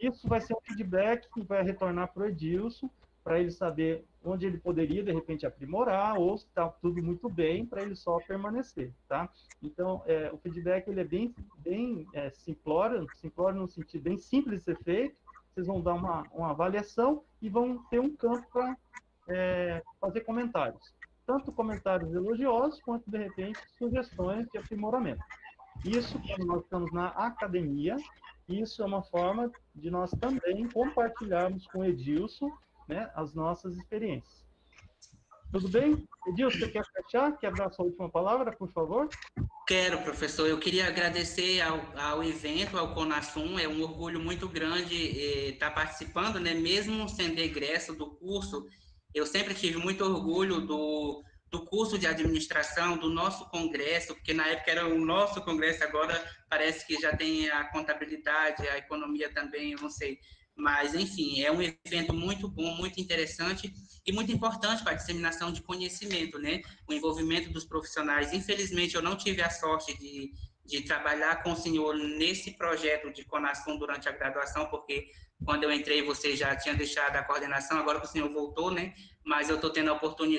Isso vai ser um feedback que vai retornar para o Edilson, para ele saber onde ele poderia, de repente, aprimorar, ou se está tudo muito bem, para ele só permanecer, tá? Então, o feedback ele é bem simplório no sentido bem simples de ser feito, vocês vão dar uma avaliação e vão ter um campo para fazer comentários. Tanto comentários elogiosos, quanto, de repente, sugestões de aprimoramento. Isso, quando nós estamos na academia, isso é uma forma de nós também compartilharmos com o Edilson, né, as nossas experiências. Tudo bem? Edilson, você quer fechar? Quer dar a sua última palavra, por favor? Quero, professor. Eu queria agradecer ao evento, ao CONASUM. É um orgulho muito grande estar participando, né? Mesmo sendo egresso do curso, eu sempre tive muito orgulho do curso de administração, do nosso congresso, porque na época era o nosso congresso, agora parece que já tem a contabilidade, a economia também, eu não sei. Mas, enfim, é um evento muito bom, muito interessante e muito importante para a disseminação de conhecimento, né? O envolvimento dos profissionais. Infelizmente, eu não tive a sorte de trabalhar com o senhor nesse projeto de CONASUM durante a graduação, porque quando eu entrei, você já tinha deixado a coordenação, agora que o senhor voltou, né? Mas eu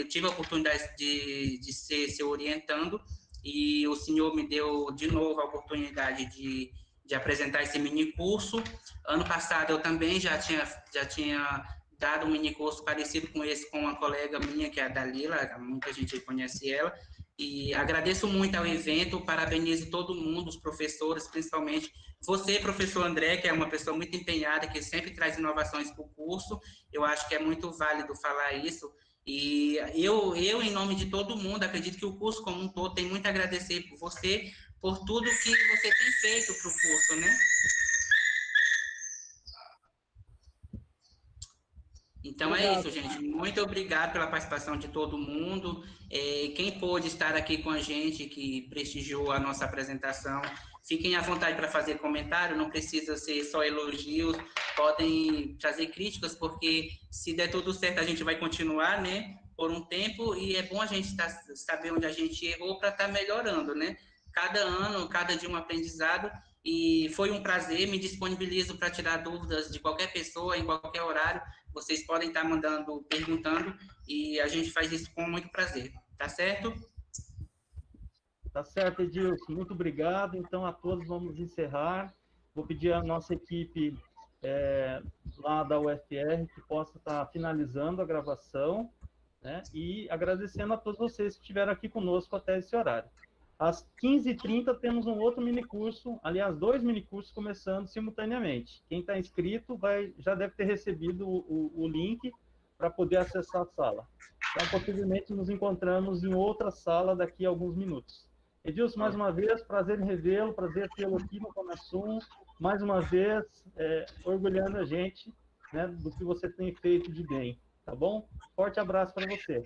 tive a oportunidade de ser seu orientando, e o senhor me deu de novo a oportunidade de apresentar esse mini curso. Ano passado eu também já tinha dado um mini curso parecido com esse com uma colega minha, que é a Dalila, muita gente conhece ela, e agradeço muito ao evento, parabenizo todo mundo, os professores, principalmente você, professor André, que é uma pessoa muito empenhada, que sempre traz inovações para o curso. Eu acho que é muito válido falar isso, e eu, em nome de todo mundo, acredito que o curso como um todo tem muito a agradecer por você, por tudo que você tem feito para o curso, né? Então Obrigado. é isso, gente. Muito obrigado pela participação de todo mundo. Quem pôde estar aqui com a gente, que prestigiou a nossa apresentação, fiquem à vontade para fazer comentário, não precisa ser só elogios, podem trazer críticas, porque se der tudo certo, a gente vai continuar, né, por um tempo, e é bom a gente saber onde a gente errou para estar melhorando, né? Cada ano, cada dia um aprendizado, e foi um prazer, me disponibilizo para tirar dúvidas de qualquer pessoa, em qualquer horário. Vocês podem estar perguntando, e a gente faz isso com muito prazer. Tá certo? Tá certo, Edilson. Muito obrigado. Então, a todos vamos encerrar. Vou pedir à nossa equipe lá da UFR que possa estar finalizando a gravação, né? E agradecendo a todos vocês que estiveram aqui conosco até esse horário. Às 15h30 temos um outro minicurso, aliás, 2 minicursos começando simultaneamente. Quem está inscrito já deve ter recebido o link para poder acessar a sala. Então, possivelmente, nos encontramos em outra sala daqui a alguns minutos. Edilson, mais uma vez, prazer em revê-lo, prazer tê-lo aqui no CONASUM, mais uma vez, orgulhando a gente, né, do que você tem feito de bem, tá bom? Forte abraço para você.